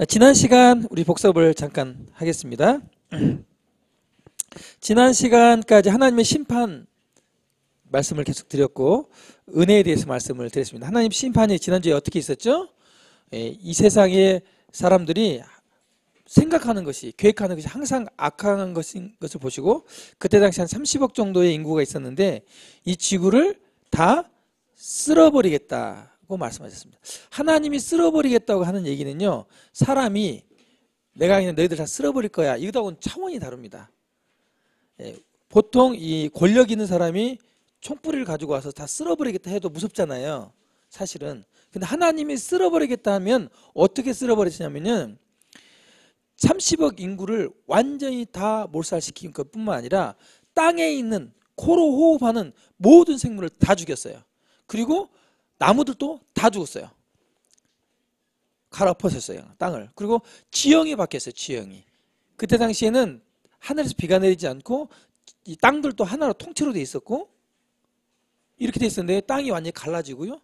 지난 시간 우리 복습을 잠깐 하겠습니다. 지난 시간까지 하나님의 심판 말씀을 계속 드렸고 은혜에 대해서 말씀을 드렸습니다. 하나님 심판이 지난주에 어떻게 있었죠? 이 세상의 사람들이 생각하는 것이, 계획하는 것이 항상 악한 것인 것을 보시고, 그때 당시 한 30억 정도의 인구가 있었는데 이 지구를 다 쓸어버리겠다고 말씀하셨습니다. 하나님이 쓸어버리겠다고 하는 얘기는요, 사람이 내가 그냥 너희들 다 쓸어버릴 거야, 이거하고는 차원이 다릅니다. 보통 이 권력 있는 사람이 총뿌리를 가지고 와서 다 쓸어버리겠다 해도 무섭잖아요, 사실은. 근데 하나님이 쓸어버리겠다 하면 어떻게 쓸어버리시냐면은 30억 인구를 완전히 다 몰살시킨 것뿐만 아니라 땅에 있는 코로 호흡하는 모든 생물을 다 죽였어요. 그리고 나무들도 다 죽었어요. 갈아엎었어요, 땅을. 그리고 지형이 바뀌었어요, 지형이. 그때 당시에는 하늘에서 비가 내리지 않고 이 땅들도 하나로 통째로 돼 있었고 이렇게 돼 있었는데 땅이 완전히 갈라지고요,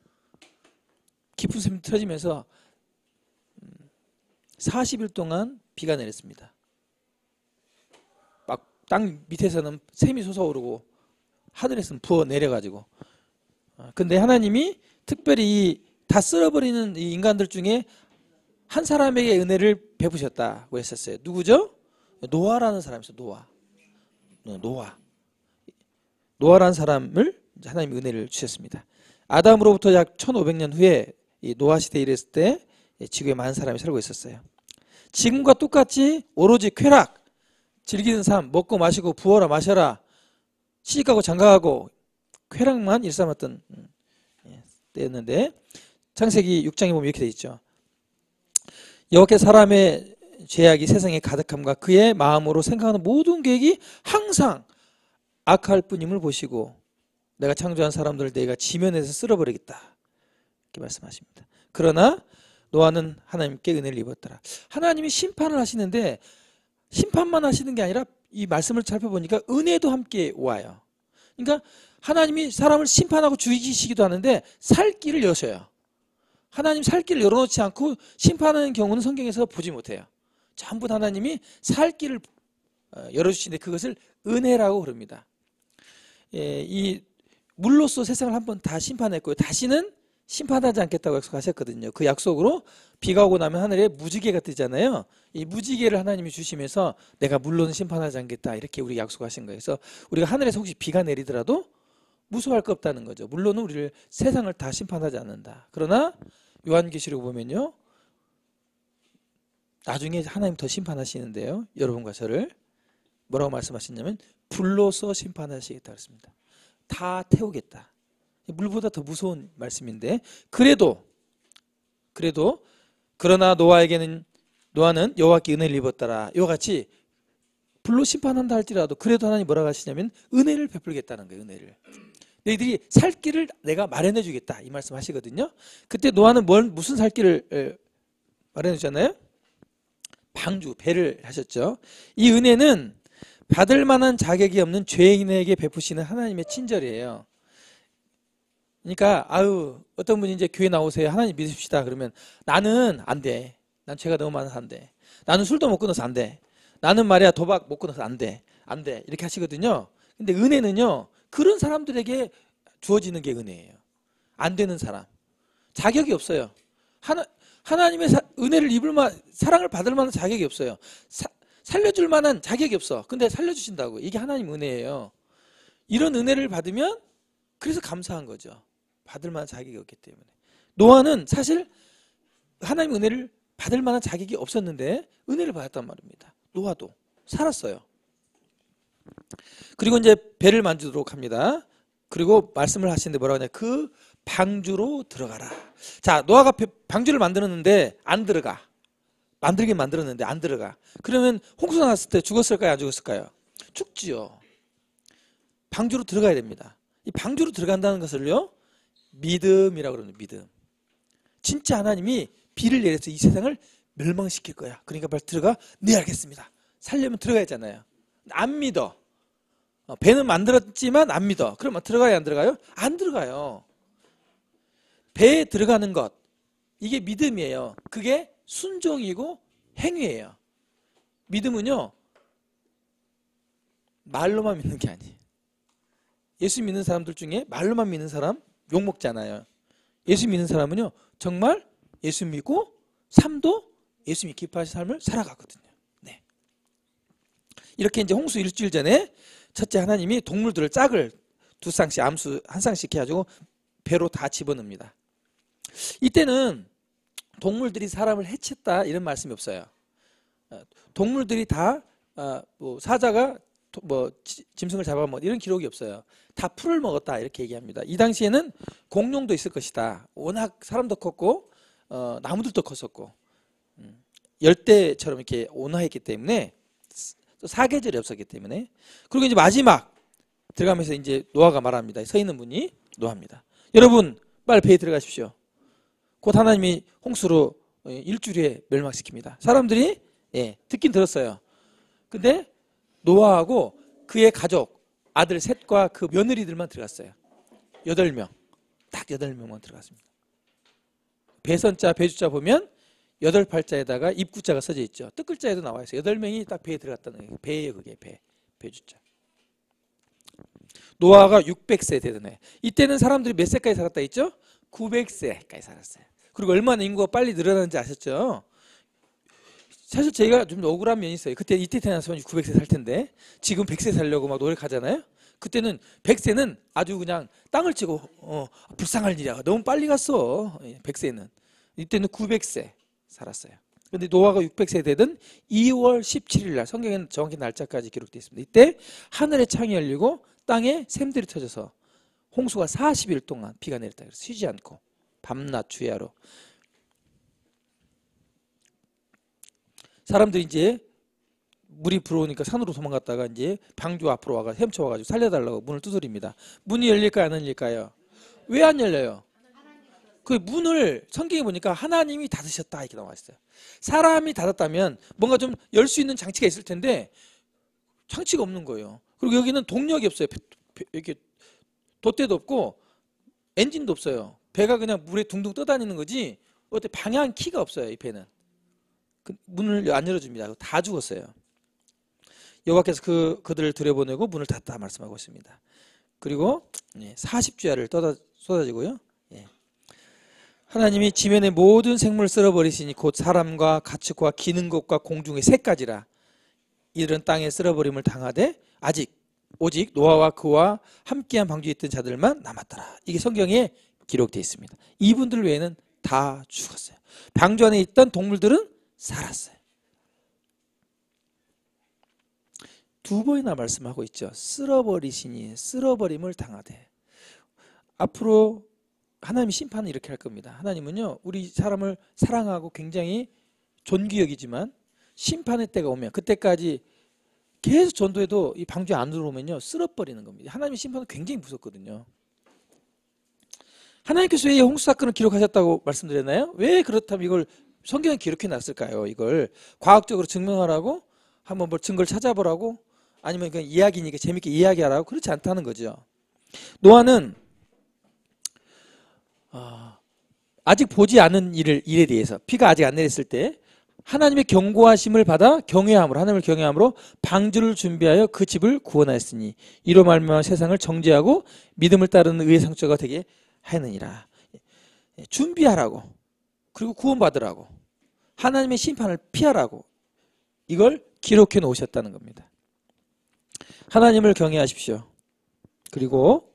깊은 샘이 틀어지면서 40일 동안 비가 내렸습니다. 막 땅 밑에서는 샘이 솟아오르고 하늘에서는 부어 내려가지고. 근데 하나님이 특별히 다 쓸어버리는 이 인간들 중에 한 사람에게 은혜를 베푸셨다고 했었어요. 누구죠? 노아라는 사람이 있어요. 노아라는 사람을 하나님이 은혜를 주셨습니다. 아담으로부터 약 1500년 후에 이 노아 시대에 이랬을 때 지구에 많은 사람이 살고 있었어요. 지금과 똑같이 오로지 쾌락, 즐기는 삶, 먹고 마시고 부어라 마셔라, 시집가고 장가가고 쾌락만 일삼았던 때였는데, 창세기 6장에 보면 이렇게 돼 있죠. 여호와께서 사람의 죄악이 세상에 가득함과 그의 마음으로 생각하는 모든 계획이 항상 악할 뿐임을 보시고 내가 창조한 사람들을 내가 지면에서 쓸어버리겠다, 이렇게 말씀하십니다. 그러나 노아는 하나님께 은혜를 입었더라. 하나님이 심판을 하시는데 심판만 하시는 게 아니라 이 말씀을 살펴보니까 은혜도 함께 와요. 그러니까 하나님이 사람을 심판하고 죽이시기도 하는데 살 길을 여셔요. 하나님 살 길을 열어놓지 않고 심판하는 경우는 성경에서 보지 못해요. 전부 하나님이 살 길을 열어주시는데 그것을 은혜라고 그럽니다. 이 물로써 세상을 한번 다 심판했고요, 다시는 심판하지 않겠다고 약속하셨거든요. 그 약속으로 비가 오고 나면 하늘에 무지개가 뜨잖아요. 이 무지개를 하나님이 주시면서 내가 물로는 심판하지 않겠다, 이렇게 우리가 약속하신 거예요. 그래서 우리가 하늘에서 혹시 비가 내리더라도 무서워할 거 없다는 거죠. 물론은 우리를 세상을 다 심판하지 않는다. 그러나 요한계시록 보면요, 나중에 하나님 더 심판하시는데요, 여러분과 저를 뭐라고 말씀하셨냐면 불로서 심판하시겠다 그랬습니다. 다 태우겠다. 물보다 더 무서운 말씀인데, 그러나 노아는 여호와께 은혜를 입었더라. 이와 같이 불로 심판한다 할지라도 그래도 하나님 뭐라고 하시냐면 은혜를 베풀겠다는 거예요. 은혜를. 너희들이 살 길을 내가 마련해 주겠다, 이 말씀 하시거든요. 그때 노아는 무슨 살 길을 마련해 주잖아요? 방주, 배를 하셨죠. 이 은혜는 받을 만한 자격이 없는 죄인에게 베푸시는 하나님의 친절이에요. 그러니까 어떤 분이 이제 교회 나오세요, 하나님 믿으십시다 그러면 나는 안 돼, 난 죄가 너무 많아서 안 돼, 나는 술도 못 끊어서 안 돼, 나는 말이야 도박 못 끊어서 안 돼 이렇게 하시거든요. 근데 은혜는요, 그런 사람들에게 주어지는 게 은혜예요. 안 되는 사람, 자격이 없어요. 하나님의 은혜를 사랑을 받을 만한 자격이 없어요. 살려줄 만한 자격이 없어. 근데 살려주신다고. 이게 하나님 은혜예요. 이런 은혜를 받으면 그래서 감사한 거죠. 받을 만한 자격이 없기 때문에. 노아는 사실 하나님 은혜를 받을 만한 자격이 없었는데 은혜를 받았단 말입니다. 노아도 살았어요. 그리고 이제 배를 만들도록 합니다. 그리고 말씀을 하시는데 뭐라고 하냐, 그 방주로 들어가라. 자, 노아가 방주를 만들었는데 안 들어가. 만들긴 만들었는데 안 들어가. 그러면 홍수 나왔을 때 죽었을까요, 안 죽었을까요? 죽지요. 방주로 들어가야 됩니다. 이 방주로 들어간다는 것을요, 믿음이라고 그러는, 믿음. 진짜 하나님이 비를 내려서 이 세상을 멸망시킬 거야. 그러니까 빨리 들어가. 네, 알겠습니다. 살려면 들어가야잖아요. 안 믿어. 배는 만들었지만 안 믿어. 그러면 들어가요, 안 들어가요? 안 들어가요. 배에 들어가는 것, 이게 믿음이에요. 그게 순종이고 행위예요. 믿음은요, 말로만 믿는 게 아니에요. 예수 믿는 사람들 중에 말로만 믿는 사람 욕먹잖아요. 예수 믿는 사람은요, 정말 예수 믿고 삶도 예수 믿기 기뻐하신 삶을 살아가거든요. 네. 이렇게 이제 홍수 일주일 전에 첫째 하나님이 동물들을 짝을 두 쌍씩, 암수 한 쌍씩 해가지고 배로 다 집어넣습니다. 이때는 동물들이 사람을 해쳤다 이런 말씀이 없어요. 동물들이 다 뭐 사자가 뭐 짐승을 잡아 먹 이런 기록이 없어요. 다 풀을 먹었다 이렇게 얘기합니다. 이 당시에는 공룡도 있을 것이다. 워낙 사람도 컸고 나무들도 컸었고 열대처럼 이렇게 온화했기 때문에 또 사계절이 없었기 때문에. 그리고 이제 마지막 들어가면서 이제 노아가 말합니다. 서 있는 분이 노아입니다. 여러분 빨리 배에 들어가십시오. 곧 하나님이 홍수로 일주일에 멸망시킵니다. 사람들이 듣긴 들었어요. 근데 노아하고 그의 가족 아들 셋과 그 며느리들만 들어갔어요. 8명. 딱 8명만 들어갔습니다. 배선자 배주자 보면 8팔자에다가 입구자가 써져 있죠. 뜻글자에도 나와 있어요. 8명이 딱 배에 들어갔다는 거예요. 배예요, 그게 배주자. 노아가 600세 되던 해. 이때는 사람들이 몇 세까지 살았다 했죠? 900세까지 살았어요. 그리고 얼마나 인구가 빨리 늘어나는지 아셨죠? 사실 저희가 좀 억울한 면이 있어요. 그때 이때 태어났으면 900세 살 텐데 지금 100세 살려고 막 노력하잖아요. 그때는 100세는 아주 그냥 땅을 치고 불쌍할 일이야. 너무 빨리 갔어. 100세는. 이때는 900세 살았어요. 그런데 노아가 600세 되던 2월 17일 날 성경에는 정확히 날짜까지 기록되어 있습니다. 이때 하늘의 창이 열리고 땅에 샘들이 터져서 홍수가 40일 동안 비가 내렸다. 그래서 쉬지 않고 밤낮 주야로. 사람들이 이제 물이 불어오니까 산으로 도망갔다가 이제 방주 앞으로 와가 헤엄쳐와가지고 살려달라고 문을 두드립니다. 문이 열릴까요, 안 열릴까요? 왜 안 열려요? 그 문을 성경에 보니까 하나님이 닫으셨다 이렇게 나와 있어요. 사람이 닫았다면 뭔가 좀 열 수 있는 장치가 있을 텐데 장치가 없는 거예요. 그리고 여기는 동력이 없어요. 이렇게 돛대도 없고 엔진도 없어요. 배가 그냥 물에 둥둥 떠다니는 거지 어때 방향 키가 없어요. 이 배는. 문을 안 열어줍니다. 다 죽었어요. 여호와께서 그들을 들여보내고 문을 닫다 말씀하고 있습니다. 그리고 40주야를 쏟아지고요. 하나님이 지면의 모든 생물을 쓸어버리시니 곧 사람과 가축과 기는 것과 공중의 새까지라. 이들은 땅에 쓸어버림을 당하되 오직 노아와 그와 함께한 방주에 있던 자들만 남았더라. 이게 성경에 기록되어 있습니다. 이분들 외에는 다 죽었어요. 방주 안에 있던 동물들은 살았어요. 두 번이나 말씀하고 있죠. 쓸어버리시니 쓸어버림을 당하되. 앞으로 하나님이 심판은 이렇게 할 겁니다. 하나님은요 우리 사람을 사랑하고 굉장히 존귀 여기지만 심판의 때가 오면 그때까지 계속 전도해도 이 방주 안으로 오면요 쓸어버리는 겁니다. 하나님의 심판은 굉장히 무섭거든요. 하나님께서 왜 홍수 사건을 기록하셨다고 말씀드렸나요? 왜 그렇다면 이걸 성경에 기록해 놨을까요? 이걸 과학적으로 증명하라고? 한번 뭘 증거를 찾아보라고? 아니면 그냥 이야기니까 재밌게 이야기하라고? 그렇지 않다는 거죠. 노아는 아직 보지 않은 일에 대해서 비가 아직 안 내렸을 때 하나님의 경고하심을 받아 하나님을 경외함으로 방주를 준비하여 그 집을 구원하였으니 이로 말미암아 세상을 정죄하고 믿음을 따르는 의의 성처가 되게 하느니라. 준비하라고, 그리고 구원받으라고, 하나님의 심판을 피하라고 이걸 기록해 놓으셨다는 겁니다. 하나님을 경외하십시오. 그리고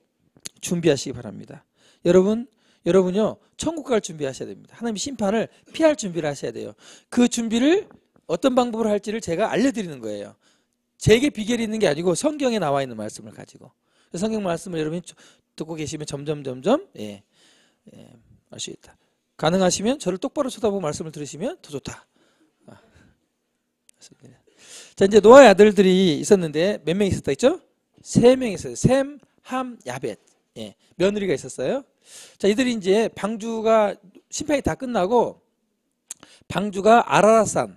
준비하시기 바랍니다. 여러분요 천국 갈 준비하셔야 됩니다. 하나님의 심판을 피할 준비를 하셔야 돼요. 그 준비를 어떤 방법으로 할지를 제가 알려드리는 거예요. 제게 비결이 있는 게 아니고 성경에 나와 있는 말씀을 가지고. 성경 말씀을 여러분이 듣고 계시면 점점 알 수 있다. 가능하시면 저를 똑바로 쳐다보고 말씀을 들으시면 더 좋다. 자, 이제 노아의 아들들이 있었는데 몇 명 있었다 했죠? 3명 있어요. 셈, 함, 야벳. 며느리가 있었어요. 자, 이들이 이제 방주가 심판이 다 끝나고 방주가 아라랏산,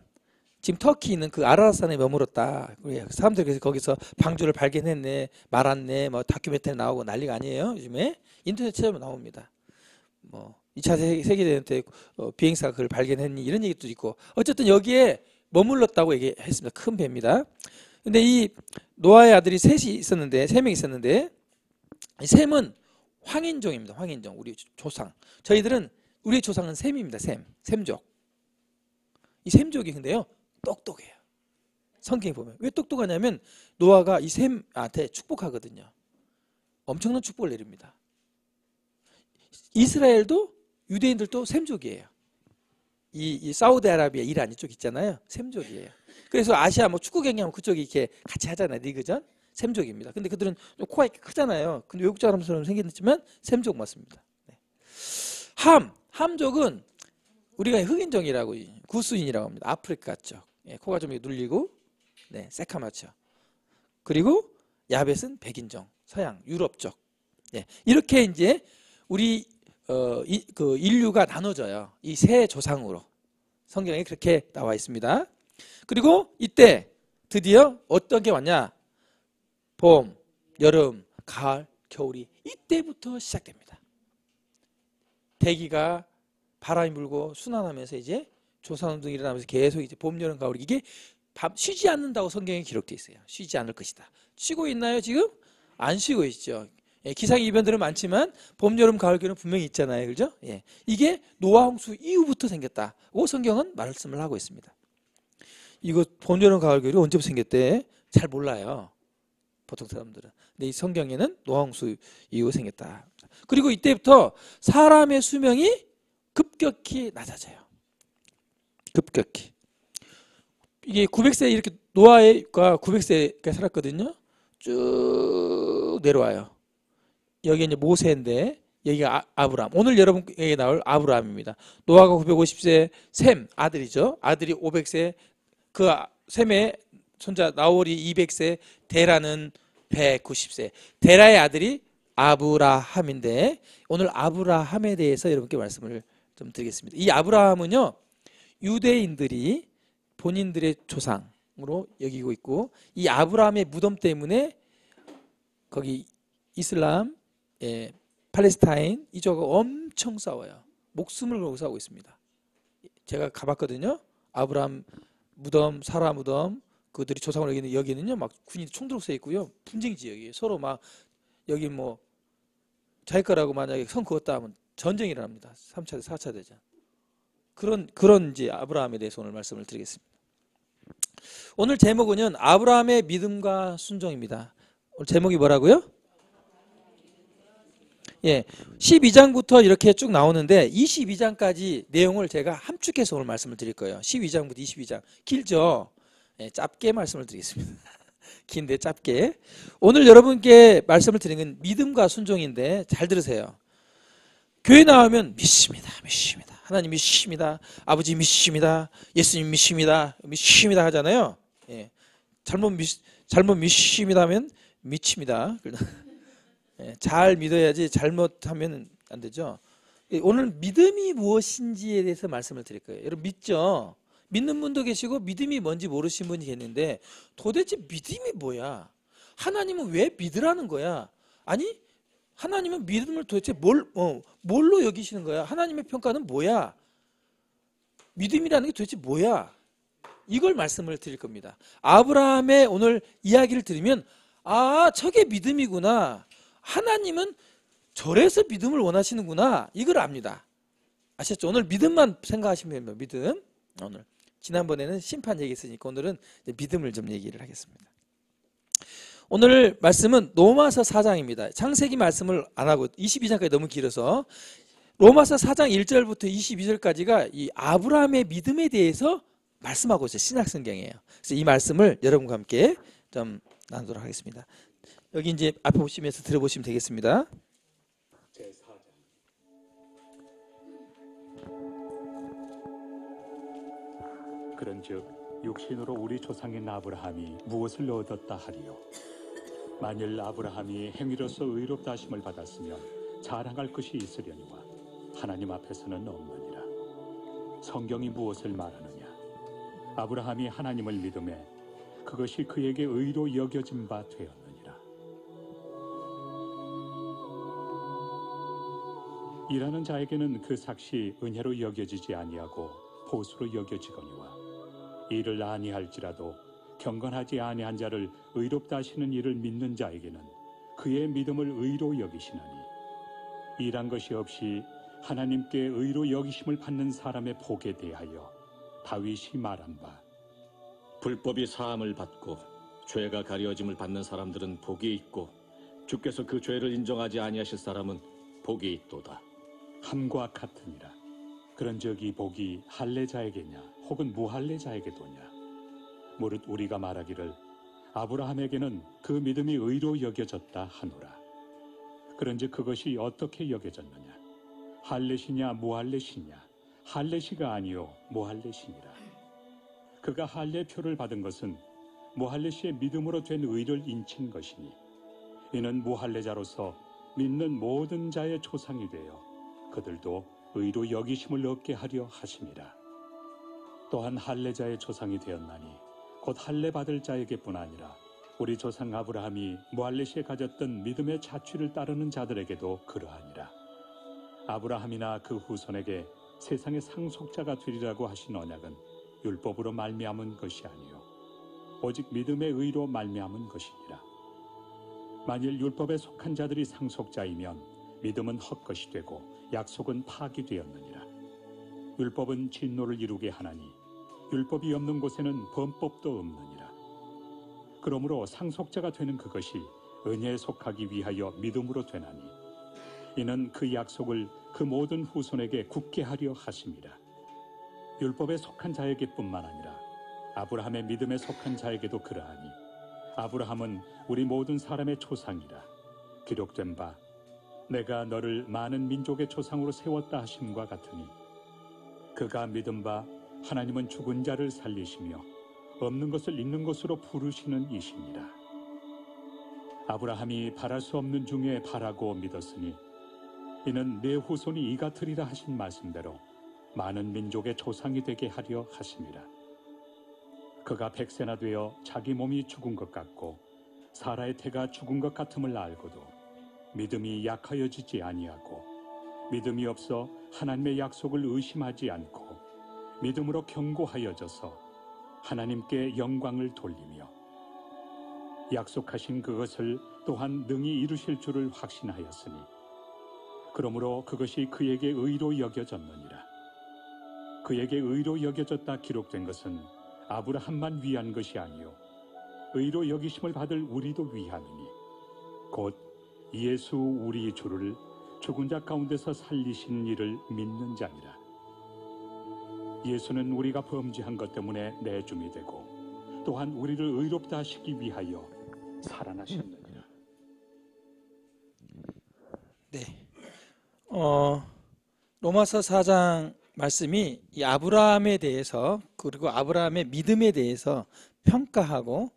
지금 터키 있는 그 아라랏산에 머물렀다. 사람들이 그래서 거기서 방주를 발견했네, 말았네, 뭐 다큐멘터리 나오고 난리가 아니에요. 요즘에 인터넷 찾아보면 나옵니다. 뭐 2차 세계대전 때 비행사가 그걸 발견했니 이런 얘기도 있고 어쨌든 여기에 머물렀다고 얘기했습니다. 큰 배입니다. 근데 이 노아의 아들이 셋이 있었는데, 세 명 있었는데, 이 셈은 황인종입니다. 황인종, 우리 조상. 저희들은 우리 조상은 셈입니다. 셈족. 이 셈족이 근데요 똑똑해요. 성경에 보면 왜 똑똑하냐면 노아가 이 셈한테 축복하거든요. 엄청난 축복을 내립니다. 이스라엘도 유대인들도 셈족이에요. 이 사우디아라비아, 이란 이쪽 있잖아요. 셈족이에요. 그래서 아시아 뭐 축구 경기하면 그쪽이 이렇게 같이 하잖아요. 리그전. 셈족입니다. 근데 그들은 좀 코가 이렇게 크잖아요. 근데 외국 사람처럼 생겼지만 셈족 맞습니다. 네. 함족은 우리가 흑인종이라고, 구스인이라고 합니다. 아프리카 쪽. 예, 코가 좀 눌리고, 네, 새카맣죠. 그리고 야벳은 백인종, 서양, 유럽 쪽. 예, 이렇게 이제 우리 그 인류가 나눠져요. 이 세 조상으로. 성경에 그렇게 나와 있습니다. 그리고 이때 드디어 어떤 게 왔냐? 봄, 여름, 가을, 겨울이 이때부터 시작됩니다. 대기가 바람이 불고 순환하면서 이제 조산운동이 일어나면서 계속 이제 봄, 여름, 가을, 이게 쉬지 않는다고 성경에 기록되어 있어요. 쉬지 않을 것이다. 쉬고 있나요 지금? 안 쉬고 있죠. 예, 기상이변들은 많지만 봄, 여름, 가을, 겨울은 분명히 있잖아요. 그죠? 예, 이게 노아 홍수 이후부터 생겼다고 성경은 말씀을 하고 있습니다. 이거 봄, 여름, 가을, 겨울이 언제부터 생겼대? 잘 몰라요. 보통 사람들은. 근데 이 성경에는 노아 홍수 이후 생겼다. 그리고 이때부터 사람의 수명이 급격히 낮아져요. 급격히. 이게 900세 이렇게 노아가 900세가 살았거든요. 쭉 내려와요. 여기 이제 모세인데 여기가 아브람. 오늘 여러분에게 나올 아브람입니다. 노아가 950세, 셈 아들이죠. 아들이 500세, 그 셈의 손자 나홀이 200세, 데라는 190세. 데라의 아들이 아브라함인데 오늘 아브라함에 대해서 여러분께 말씀을 좀 드리겠습니다. 이 아브라함은요 유대인들이 본인들의 조상으로 여기고 있고 이 아브라함의 무덤 때문에 거기 이슬람, 팔레스타인 이쪽하고 엄청 싸워요. 목숨을 걸고 싸우고 있습니다. 제가 가봤거든요. 아브라함 무덤, 사라 무덤, 그들이 조상으로 여기는요 막 군인이 총 들고 서 있고요. 분쟁 지역이에요. 서로 막 여기 뭐 자기 거라고 만약에 선 그었다 하면 전쟁이 일어납니다. 3차, 4차 대전. 그런 이제 아브라함에 대해서 오늘 말씀을 드리겠습니다. 오늘 제목은요 아브라함의 믿음과 순종입니다. 오늘 제목이 뭐라고요? 예, 12장부터 이렇게 쭉 나오는데 22장까지 내용을 제가 함축해서 오늘 말씀을 드릴 거예요. 12장부터 22장 길죠? 예, 짧게 말씀을 드리겠습니다. 긴데 짧게. 오늘 여러분께 말씀을 드리는 건 믿음과 순종인데 잘 들으세요. 교회 나오면 믿습니다. 하나님 믿습니다. 아버지 믿습니다. 예수님 믿습니다. 하잖아요. 예, 잘못 믿습니다 하면 미칩니다. 예, 잘 믿어야지 잘못하면 안 되죠. 오늘 믿음이 무엇인지에 대해서 말씀을 드릴 거예요. 여러분 믿죠? 믿는 분도 계시고 믿음이 뭔지 모르시는 분이 계시는데 도대체 믿음이 뭐야? 하나님은 왜 믿으라는 거야? 아니 하나님은 믿음을 도대체 뭘로 여기시는 거야? 하나님의 평가는 뭐야? 믿음이라는 게 도대체 뭐야? 이걸 말씀을 드릴 겁니다. 아브라함의 오늘 이야기를 들으면 아 저게 믿음이구나. 하나님은 저래서 믿음을 원하시는구나. 이걸 압니다. 아셨죠? 오늘 믿음만 생각하시면 됩니다. 믿음. 오늘 지난번에는 심판 얘기했으니까 오늘은 믿음을 좀 얘기를 하겠습니다. 오늘 말씀은 로마서 4장입니다. 창세기 말씀을 안 하고 22장까지 너무 길어서 로마서 4장 1절부터 22절까지가 이 아브라함의 믿음에 대해서 말씀하고 있어요. 신약성경이에요. 그래서 이 말씀을 여러분과 함께 좀 나누도록 하겠습니다. 여기 이제 앞에 보시면서 들어보시면 되겠습니다. 그런즉 육신으로 우리 조상인 아브라함이 무엇을 얻었다 하리요? 만일 아브라함이 행위로서 의롭다 하심을 받았으면 자랑할 것이 있으려니와 하나님 앞에서는 없느니라. 성경이 무엇을 말하느냐? 아브라함이 하나님을 믿음에 그것이 그에게 의로 여겨진 바 되었느니라. 일하는 자에게는 그 삭시 은혜로 여겨지지 아니하고 보수로 여겨지거니와 이를 아니할지라도 경건하지 아니한 자를 의롭다 하시는 이를 믿는 자에게는 그의 믿음을 의로 여기시나니 이란 것이 없이 하나님께 의로 여기심을 받는 사람의 복에 대하여 다윗이 말한 바 불법이 사함을 받고 죄가 가려짐을 받는 사람들은 복이 있고 주께서 그 죄를 인정하지 아니하실 사람은 복이 있도다. 함과 같으니라. 그런즉 이 복이 할례자에게냐 혹은 무할례자에게도냐 무릇 우리가 말하기를 아브라함에게는 그 믿음이 의로 여겨졌다 하노라. 그런즉 그것이 어떻게 여겨졌느냐 할례시냐 무할례시냐 할례시가 아니요 무할례시니라. 그가 할례표를 받은 것은 무할례시의 믿음으로 된 의를 인친 것이니 이는 무할례자로서 믿는 모든 자의 조상이 되어 그들도 의로 여기심을 얻게 하려 하심이라. 또한 할례자의 조상이 되었나니 곧 할례 받을 자에게뿐 아니라 우리 조상 아브라함이 무할례시에 가졌던 믿음의 자취를 따르는 자들에게도 그러하니라. 아브라함이나 그 후손에게 세상의 상속자가 되리라고 하신 언약은 율법으로 말미암은 것이 아니요 오직 믿음의 의로 말미암은 것이니라. 만일 율법에 속한 자들이 상속자이면 믿음은 헛것이 되고 약속은 파기되었느니라. 율법은 진노를 이루게 하나니 율법이 없는 곳에는 범법도 없느니라. 그러므로 상속자가 되는 그것이 은혜에 속하기 위하여 믿음으로 되나니 이는 그 약속을 그 모든 후손에게 굳게 하려 하심이라. 율법에 속한 자에게뿐만 아니라 아브라함의 믿음에 속한 자에게도 그러하니 아브라함은 우리 모든 사람의 조상이라. 기록된 바 내가 너를 많은 민족의 조상으로 세웠다 하심과 같으니 그가 믿은 바 하나님은 죽은 자를 살리시며 없는 것을 있는 것으로 부르시는 이시니라. 아브라함이 바랄 수 없는 중에 바라고 믿었으니 이는 내 후손이 이 같으리라 하신 말씀대로 많은 민족의 조상이 되게 하려 하심이라. 그가 100세나 되어 자기 몸이 죽은 것 같고 사라의 태가 죽은 것 같음을 알고도 믿음이 약하여지지 아니하고 믿음이 없어 하나님의 약속을 의심하지 않고 믿음으로 견고하여져서 하나님께 영광을 돌리며 약속하신 그것을 또한 능히 이루실 줄을 확신하였으니 그러므로 그것이 그에게 의로 여겨졌느니라. 그에게 의로 여겨졌다 기록된 것은 아브라함만 위한 것이 아니요 의로 여기심을 받을 우리도 위함이니 곧 예수 우리 주를 죽은 자 가운데서 살리신 이를 믿는 자니라. 예수는 우리가 범죄한 것 때문에 내줌이 되고 또한 우리를 의롭다 하시기 위하여 살아나셨느니라. 네. 로마서 4장 말씀이 이 아브라함에 대해서 그리고 아브라함의 믿음에 대해서 평가하고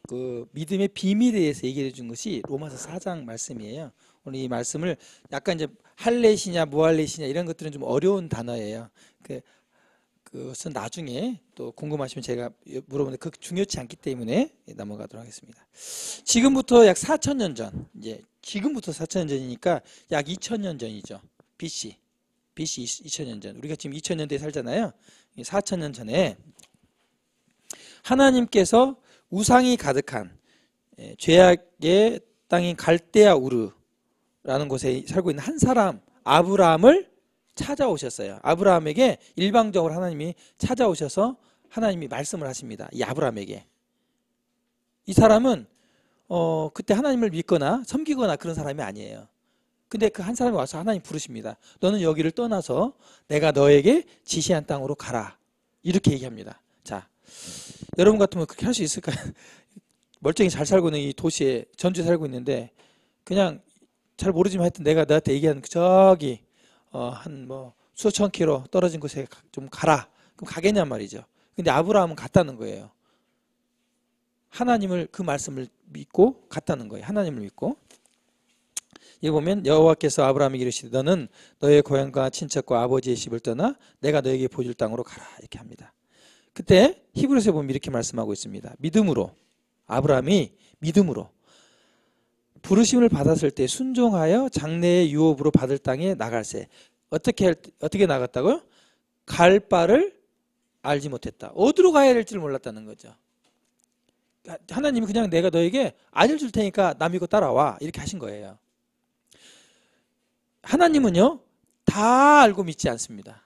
그 믿음의 비밀에 대해서 얘기해 준 것이 로마서 4장 말씀이에요. 오늘 이 말씀을 약간 이제 할례시냐 무할례시냐 이런 것들은 좀 어려운 단어예요. 그것은 나중에 또 궁금하시면 제가 물어보는데 그 중요치 않기 때문에 넘어가도록 하겠습니다. 지금부터 약 4,000년 전, 이제 지금부터 4,000년 전이니까 약 2,000년 전이죠. BC 2,000년 전. 우리가 지금 2,000년대에 살잖아요. 4,000년 전에 하나님께서 우상이 가득한 죄악의 땅인 갈대아 우르라는 곳에 살고 있는 한 사람 아브라함을 찾아오셨어요. 아브라함에게 일방적으로 하나님이 찾아오셔서 하나님이 말씀을 하십니다. 이 아브라함에게. 이 사람은 그때 하나님을 믿거나 섬기거나 그런 사람이 아니에요. 근데 그 한 사람이 와서 하나님 부르십니다. 너는 여기를 떠나서 내가 너에게 지시한 땅으로 가라. 이렇게 얘기합니다. 자, 여러분 같으면 그렇게 할 수 있을까요? 멀쩡히 잘 살고 있는 이 도시에 전주에 살고 있는데 그냥 잘 모르지만 하여튼 내가 너한테 얘기하는 저기 한 뭐 수천 킬로 떨어진 곳에 좀 가라. 그럼 가겠냔 말이죠. 근데 아브라함은 갔다는 거예요. 하나님을 그 말씀을 믿고 갔다는 거예요. 하나님을 믿고. 여기 보면 여호와께서 아브라함에게 이르시되 너는 너의 고향과 친척과 아버지의 집을 떠나 내가 너에게 보여줄 땅으로 가라. 이렇게 합니다. 그때 히브리서에 보면 이렇게 말씀하고 있습니다. 믿음으로 아브라함이 믿음으로 부르심을 받았을 때 순종하여 장래의 유업으로 받을 땅에 나갈새. 어떻게 나갔다고요? 갈 바를 알지 못했다. 어디로 가야 될지를 몰랐다는 거죠. 하나님이 그냥 내가 너에게 알려줄 테니까 나 믿고 따라와 이렇게 하신 거예요. 하나님은요 다 알고 믿지 않습니다.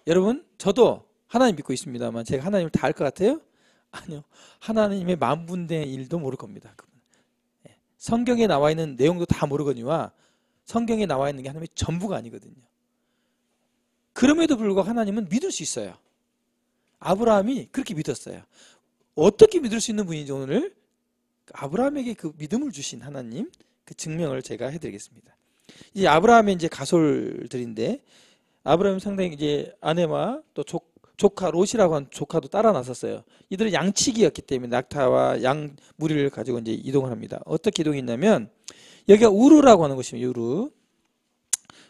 여러분 저도 하나님 믿고 있습니다만 제가 하나님을 다 알 것 같아요? 아니요. 하나님의 만분의 일도 모를 겁니다. 성경에 나와 있는 내용도 다 모르거니와 성경에 나와 있는 게 하나님의 전부가 아니거든요. 그럼에도 불구하고 하나님은 믿을 수 있어요. 아브라함이 그렇게 믿었어요. 어떻게 믿을 수 있는 분인지 오늘 아브라함에게 그 믿음을 주신 하나님 그 증명을 제가 해드리겠습니다. 이제 아브라함의 이제 가솔들인데 아브라함이 상당히 이제 아내와 또 조카 롯이라고 하는 조카도 따라 나섰어요. 이들은 양치기였기 때문에 낙타와 양 무리를 가지고 이제 이동을 합니다. 어떻게 이동했냐면 여기가 우르라고 하는 곳입니다.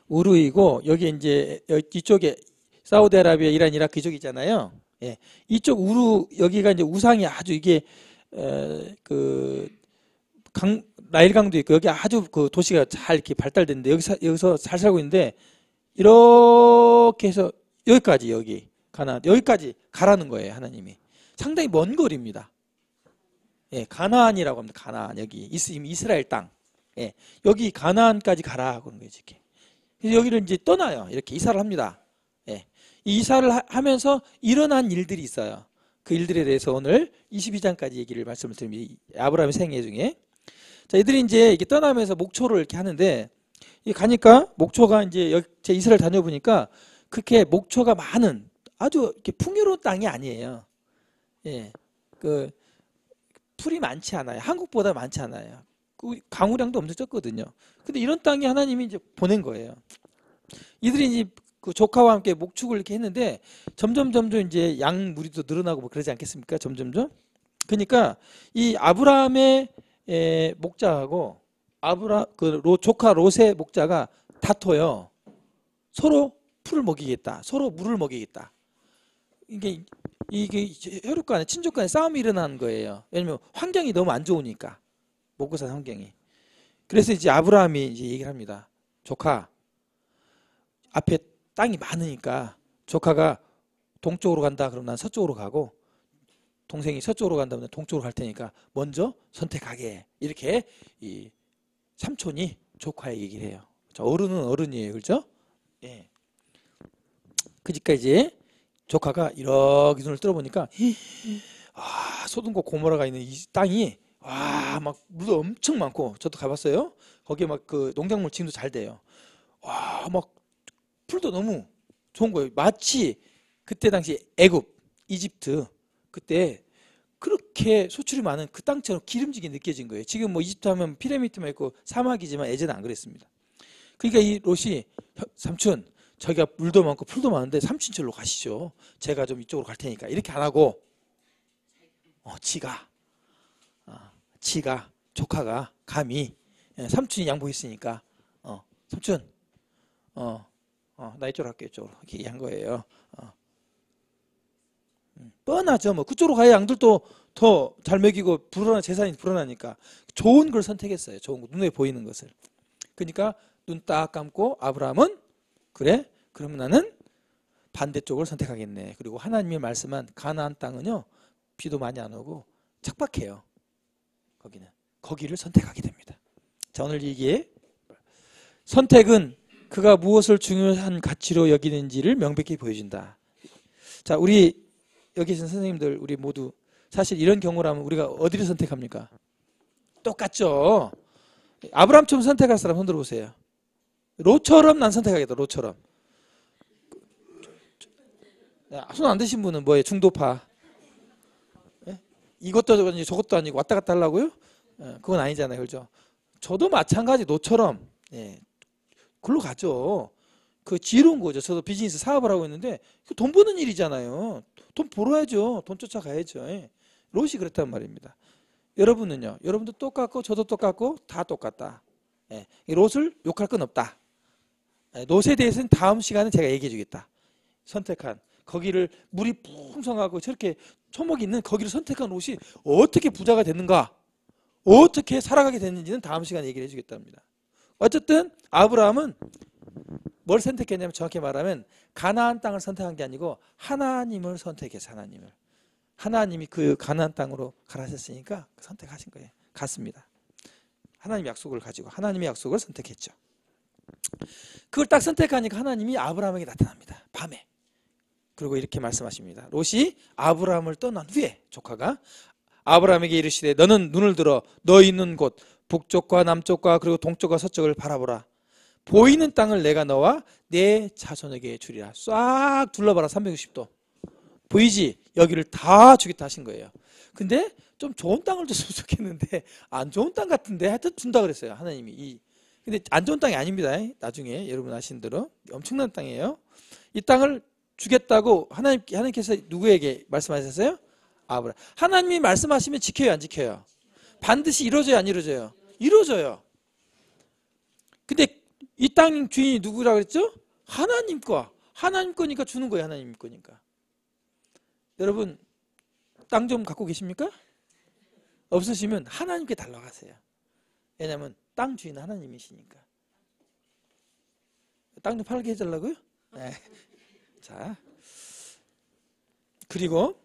우르이고 여기 이제 이쪽에 사우디아라비아, 이란, 이라크 이쪽 있잖아요. 예. 이쪽 우르 여기가 이제 우상이 아주 이게 나일강도 있고 여기 아주 그 도시가 잘 이렇게 발달됐는데 여기서 잘 살고 있는데 이렇게 해서 여기까지 여기까지 가라는 거예요. 하나님이 상당히 먼 거리입니다. 예, 가나안이라고 합니다. 가나안 여기 이스라엘 땅. 예, 여기 가나안까지 가라 그런 거예요. 이렇게. 그래서 여기를 이제 떠나요. 이렇게 이사를 합니다. 예, 이 이사를 하면서 일어난 일들이 있어요. 그 일들에 대해서 오늘 22장까지 말씀을 드립니다. 아브라함의 생애 중에. 자, 이들이 이제 이렇게 떠나면서 목초를 이렇게 하는데, 가니까 목초가 이제 제 이스라엘 다녀보니까 그렇게 목초가 많은 아주 이렇게 풍요로운 땅이 아니에요. 예, 그 풀이 많지 않아요. 한국보다 많지 않아요. 그 강우량도 엄청 적거든요. 근데 이런 땅이 하나님이 이제 보낸 거예요. 이들이 이제 그 조카와 함께 목축을 이렇게 했는데 점점 이제 양 무리도 늘어나고 뭐 그러지 않겠습니까? 점점점. 그러니까 이 아브라함의 목자하고 조카 롯의 목자가 다퉈요. 서로 풀을 먹이겠다. 서로 물을 먹이겠다. 이게 혈육 간에 친족 간에 싸움이 일어나는 거예요. 왜냐면 환경이 너무 안 좋으니까. 먹고 사는 환경이. 그래서 이제 아브라함이 이제 얘기를 합니다. 조카, 앞에 땅이 많으니까 조카가 동쪽으로 간다 그러면 난 서쪽으로 가고 동생이 서쪽으로 간다 그러면 동쪽으로 갈 테니까 먼저 선택하게. 이렇게 이 삼촌이 조카에게 얘기를 해요. 어른은 어른이에요. 그렇죠? 예. 그러니까 이제 조카가 이렇게 눈을 들어보니까 소돔과 고모라가 있는 이 땅이 막 물도 엄청 많고 저도 가봤어요. 거기에 막 그 농작물 지금도 잘 돼요. 막 풀도 너무 좋은 거예요. 마치 그때 당시 애굽, 이집트 그때 그렇게 소출이 많은 그 땅처럼 기름지게 느껴진 거예요. 지금 뭐 이집트 하면 피라미드만 있고 사막이지만 예전에 안 그랬습니다. 그러니까 이 롯이 삼촌 저기가 물도 많고 풀도 많은데 삼촌 절로 가시죠. 제가 좀 이쪽으로 갈 테니까. 이렇게 안 하고 지가 조카가 감히 삼촌이 양보했으니까 삼촌 나 이쪽으로 할게. 이쪽으로 이렇게 얘기한 거예요. 뻔하죠. 뭐 그쪽으로 가야 양들도 더 잘 먹이고 재산이 불어나니까 좋은 걸 선택했어요. 좋은 거, 눈에 보이는 것을. 그러니까 눈 딱 감고 아브라함은 그래? 그러면 나는 반대쪽을 선택하겠네. 그리고 하나님이 말씀한 가나안 땅은요. 비도 많이 안 오고 척박해요. 거기를 선택하게 됩니다. 자, 오늘 얘기에 선택은 그가 무엇을 중요한 가치로 여기는지를 명백히 보여준다. 자, 우리 여기 계신 선생님들 우리 모두 사실 이런 경우라면 우리가 어디를 선택합니까? 똑같죠. 아브라함처럼 선택할 사람 손 들어보세요. 롯처럼 난 선택하겠다. 롯처럼. 손 안 드신 분은 뭐예요? 중도파. 이것도 아니고 저것도 아니고 왔다 갔다 하려고요? 그건 아니잖아요. 그렇죠? 저도 마찬가지 롯처럼 글로 가죠. 그 지혜로운 거죠. 저도 비즈니스 사업을 하고 있는데 돈 버는 일이잖아요. 돈 벌어야죠. 돈 쫓아가야죠. 롯이 그랬단 말입니다. 여러분은요? 여러분도 똑같고 저도 똑같고 다 똑같다. 롯을 욕할 건 없다. 롯에 대해서는 다음 시간에 제가 얘기해 주겠다. 선택한 거기를 물이 풍성하고 저렇게 초목이 있는 거기를 선택한 롯이 어떻게 부자가 됐는가, 어떻게 살아가게 됐는지는 다음 시간에 얘기를 해주겠답니다. 어쨌든 아브라함은 뭘 선택했냐면 정확히 말하면 가나안 땅을 선택한 게 아니고 하나님을 선택했어요. 하나님을. 하나님이 그 가나안 땅으로 가라 하셨으니까 선택하신 거예요. 갔습니다. 하나님의 약속을 가지고 하나님의 약속을 선택했죠. 그걸 딱 선택하니까 하나님이 아브라함에게 나타납니다. 밤에. 그리고 이렇게 말씀하십니다. 롯이 아브라함을 떠난 후에 조카가 아브라함에게 이르시되 너는 눈을 들어 너 있는 곳 북쪽과 남쪽과 그리고 동쪽과 서쪽을 바라보라. 보이는 땅을 내가 너와 내 자손에게 주리라. 싹 둘러봐라. 360도. 보이지? 여기를 다 주겠다 하신 거예요. 근데 좀 좋은 땅을 줬으면 좋겠는데 안 좋은 땅 같은데 하여튼 준다 그랬어요. 하나님이. 근데 안 좋은 땅이 아닙니다. 나중에 여러분 아시는 대로 엄청난 땅이에요. 이 땅을 주겠다고 하나님께서 누구에게 말씀하셨어요? 아브라함. 하나님이 말씀하시면 지켜요, 안 지켜요? 반드시 이루어져요, 안 이루어져요? 이루어져요. 근데 이 땅 주인이 누구라 그랬죠? 하나님 거니까 주는 거예요. 하나님 거니까. 여러분 땅 좀 갖고 계십니까? 없으시면 하나님께 달라고 하세요. 왜냐하면 땅 주인은 하나님이시니까. 땅 좀 팔게 해달라고요? 네. 자, 그리고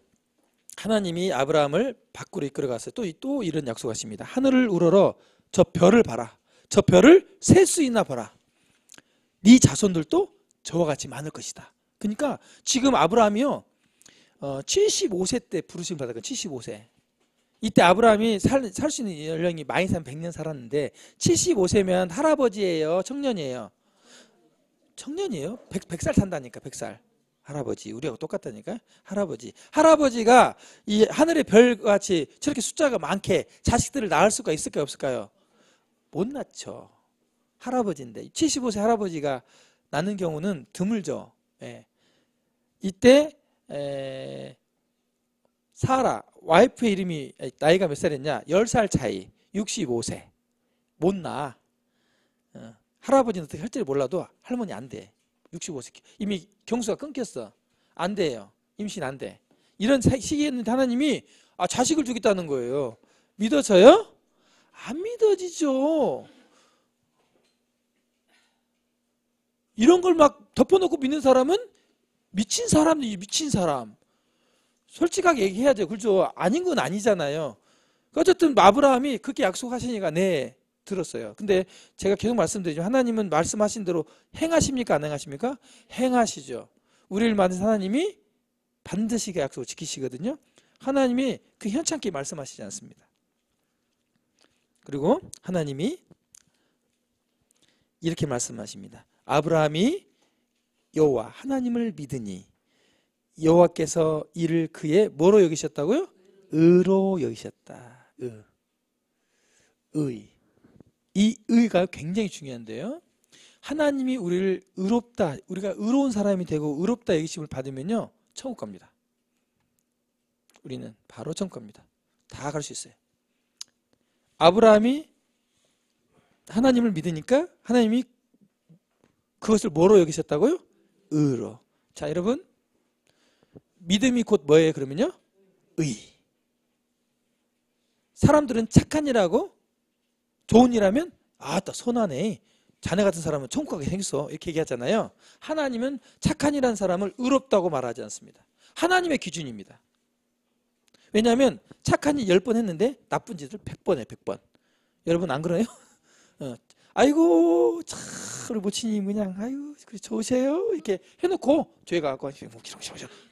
하나님이 아브라함을 밖으로 이끌어갔어요. 또 이런 약속하십니다. 하늘을 우러러 저 별을 봐라. 저 별을 셀 수 있나 봐라. 네 자손들도 저와 같이 많을 것이다. 그러니까 지금 아브라함이요 75세 때 부르심 받았거든요. 75세. 이때 아브라함이 살 수 있는 연령이 많이 살면 100년 살았는데 75세면 할아버지예요, 청년이에요? 청년이에요. 100살 산다니까. 100살. 할아버지. 우리하고 똑같다니까. 할아버지가 이 하늘의 별같이 저렇게 숫자가 많게 자식들을 낳을 수가 있을까요, 없을까요? 못 낳죠. 할아버지인데 75세 할아버지가 낳는 경우는 드물죠. 예. 이때 사라 와이프의 이름이 나이가 몇 살이었냐? 10살 차이. 65세. 못 낳아. 할아버지는 어떻게 할지를 몰라도 할머니 안 돼. 65세. 이미 경수가 끊겼어. 안 돼요. 임신 안 돼. 이런 시기였는데 하나님이 자식을 주겠다는 거예요. 믿어져요? 안 믿어지죠. 이런 걸 막 덮어놓고 믿는 사람은 미친 사람이지. 미친 사람. 솔직하게 얘기해야죠. 그렇죠? 아닌 건 아니잖아요. 어쨌든 아브라함이 그렇게 약속하시니까 네 들었어요. 근데 제가 계속 말씀드리죠. 하나님은 말씀하신 대로 행하십니까? 안 행하십니까? 행하시죠. 우리를 만드신 하나님이 반드시 그 약속을 지키시거든요. 하나님이 그 현찮게 말씀하시지 않습니다. 그리고 하나님이 이렇게 말씀하십니다. 아브라함이 여호와 하나님을 믿으니 여호와께서 이를 그의 뭐로 여기셨다고요? 의로 여기셨다. 의. 이 의가 굉장히 중요한데요. 하나님이 우리를 의롭다, 우리가 의로운 사람이 되고 의롭다 여기심을 받으면요 천국 갑니다. 우리는 바로 천국 갑니다. 다 갈 수 있어요. 아브라함이 하나님을 믿으니까 하나님이 그것을 뭐로 여기셨다고요? 의로. 자, 여러분 믿음이 곧 뭐예요? 그러면요 의. 사람들은 착한 일하고 좋은 일하면 아따 선하네, 자네 같은 사람은 천국 가게 생겼어, 이렇게 얘기하잖아요. 하나님은 착한 일한 사람을 의롭다고 말하지 않습니다. 하나님의 기준입니다. 왜냐하면 착한 일 10번 했는데 나쁜 짓을 100번 해. 100번. 여러분 안 그래요? 아이고 참 우리 모친님 그냥 아이고 그래 좋으세요 이렇게 해놓고 죄가 갖고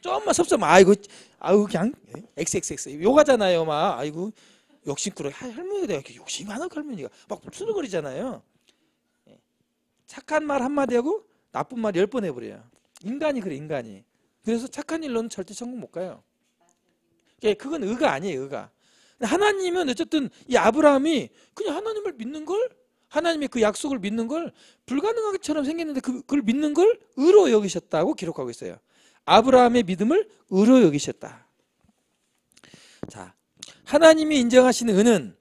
좀만 섭섭 아이고 그냥 XXX 욕하잖아요. 막 아이고 욕심꾸러 할머니가 이렇게 욕심 많아. 할머니가 막 수르거리잖아요. 착한 말 한마디 하고 나쁜 말 10번 해버려요. 인간이 그래, 인간이. 그래서 착한 일로는 절대 천국 못 가요. 그건 의가 아니에요, 의가. 하나님은 어쨌든 이 아브라함이 그냥 하나님을 믿는 걸, 하나님의 그 약속을 믿는 걸 불가능하게처럼 생겼는데 그걸 믿는 걸 의로 여기셨다고 기록하고 있어요. 아브라함의 믿음을 의로 여기셨다. 자, 하나님이 인정하시는 의는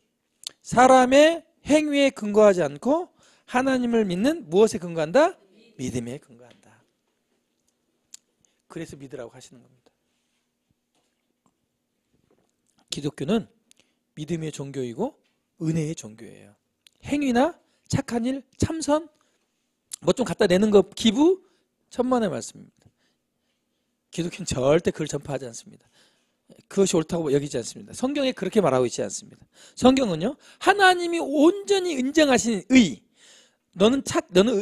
사람의 행위에 근거하지 않고 하나님을 믿는 무엇에 근거한다? 믿음에 근거한다. 그래서 믿으라고 하시는 겁니다. 기독교는 믿음의 종교이고 은혜의 종교예요. 행위나 착한 일, 참선 뭐 좀 갖다 내는 거 기부 천만의 말씀입니다. 기독교는 절대 그걸 전파하지 않습니다. 그것이 옳다고 여기지 않습니다. 성경에 그렇게 말하고 있지 않습니다. 성경은요, 하나님이 온전히 인정하신 의, 너는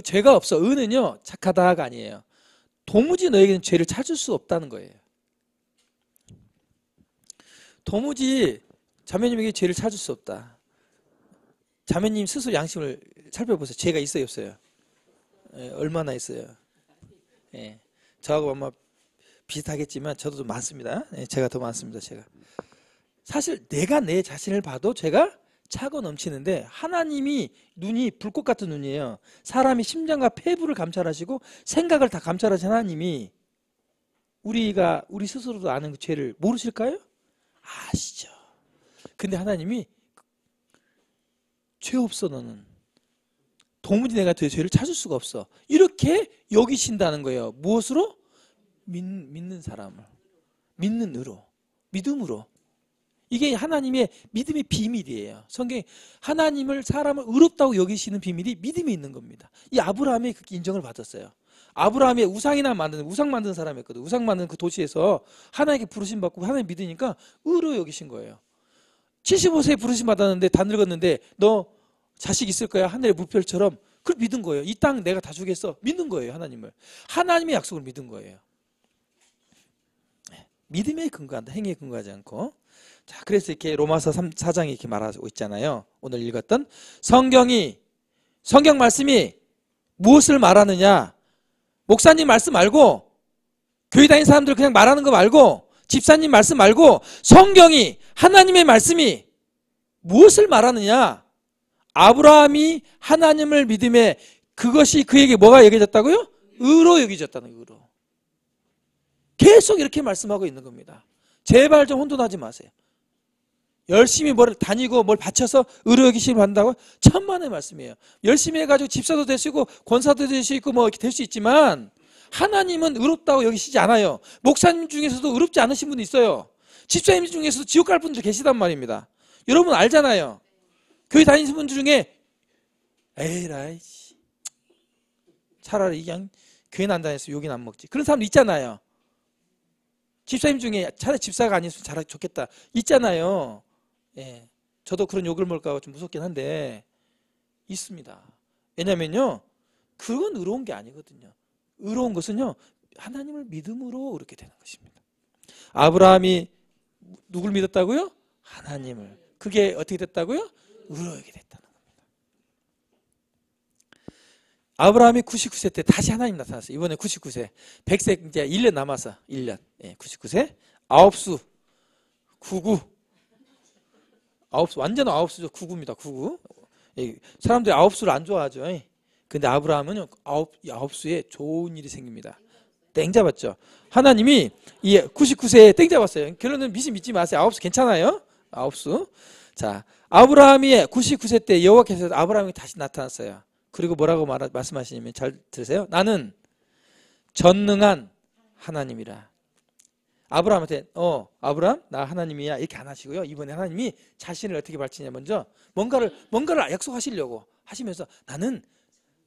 죄가 없어. 의는요, 착하다가 아니에요. 도무지 너에게는 죄를 찾을 수 없다는 거예요. 도무지 자매님에게 죄를 찾을 수 없다. 자매님 스스로 양심을 살펴보세요. 죄가 있어요, 없어요? 예, 얼마나 있어요? 예, 저하고 아마 비슷하겠지만 저도 좀 많습니다. 예, 제가 더 많습니다. 제가 사실 내가 내 자신을 봐도 제가 차고 넘치는데, 하나님이 눈이 불꽃 같은 눈이에요. 사람이 심장과 폐부를 감찰하시고 생각을 다 감찰하신 하나님이 우리 스스로도 아는 그 죄를 모르실까요? 아시죠. 근데 하나님이 죄 없어 너는. 도무지 내가 죄를 찾을 수가 없어. 이렇게 여기신다는 거예요. 무엇으로? 믿는 사람을. 믿는 의로. 믿음으로. 이게 하나님의 믿음의 비밀이에요. 성경에 하나님을, 사람을 의롭다고 여기시는 비밀이 믿음이 있는 겁니다. 이 아브라함이 그렇게 인정을 받았어요. 아브라함이 우상 만드는 사람이었거든. 우상 만드는 그 도시에서 하나님께 부르심 받고 하나님 믿으니까 의로 여기신 거예요. 75세에 부르심 받았는데 다 늙었는데 너 자식 있을 거야. 하늘의 무별처럼. 그걸 믿은 거예요. 이 땅 내가 다 주겠어. 믿는 거예요. 하나님을. 하나님의 약속을 믿은 거예요. 믿음에 근거한다. 행위에 근거하지 않고. 자, 그래서 이렇게 로마서 4장에 이렇게 말하고 있잖아요. 오늘 읽었던 성경 말씀이 무엇을 말하느냐? 목사님 말씀 말고, 교회 다니는 사람들 그냥 말하는 거 말고, 집사님 말씀 말고, 성경이, 하나님의 말씀이 무엇을 말하느냐? 아브라함이 하나님을 믿음에 그것이 그에게 뭐가 여겨졌다고요? 의로 여겨졌다는 거예요. 의로. 계속 이렇게 말씀하고 있는 겁니다. 제발 좀 혼돈하지 마세요. 열심히 뭘 다니고 뭘 바쳐서 의로 여기심을 받는다고? 천만의 말씀이에요. 열심히 해가지고 집사도 되시고 권사도 되시고 뭐 이렇게 될 수 있지만, 하나님은 의롭다고 여기시지 않아요. 목사님 중에서도 의롭지 않으신 분이 있어요. 집사님 중에서도 지옥 갈 분들 계시단 말입니다. 여러분 알잖아요. 교회 다니시는 분 중에 에라이 차라리 그냥 교회는 안 다녔어 욕이나 안 먹지, 그런 사람도 있잖아요. 집사님 중에 차라리 집사가 아니었으면 잘 좋겠다 있잖아요. 예, 저도 그런 욕을 먹을까 좀 무섭긴 한데 있습니다. 왜냐면요, 그건 의로운 게 아니거든요. 의로운 것은요, 하나님을 믿음으로 그렇게 되는 것입니다. 아브라함이 누굴 믿었다고요? 하나님을. 그게 어떻게 됐다고요? 의로하게 됐다는 겁니다. 아브라함이 99세 때 다시 하나님 나타났어요. 이번에 99세. 100세 이제 1년 남아서 1년. 예, 99세. 아홉수. 99. 아홉수. 완전 아홉수죠. 99입니다. 99. 예, 사람들이 아홉수를 안 좋아하죠. 근데 아브라함은 아홉수에 좋은 일이 생깁니다. 땡 잡았죠. 하나님이 이 99세에 땡 잡았어요. 결론은 믿지 마세요. 아홉수 괜찮아요. 아홉수. 자, 아브라함이 99세 때 여호와께서 아브라함이 다시 나타났어요. 그리고 뭐라고 말씀하시냐면, 잘 들으세요. 나는 전능한 하나님이라. 아브라함한테 아브라함 나 하나님이야 이렇게 안 하시고요. 이번에 하나님이 자신을 어떻게 밝히냐, 먼저 뭔가를 약속하시려고 하시면서 나는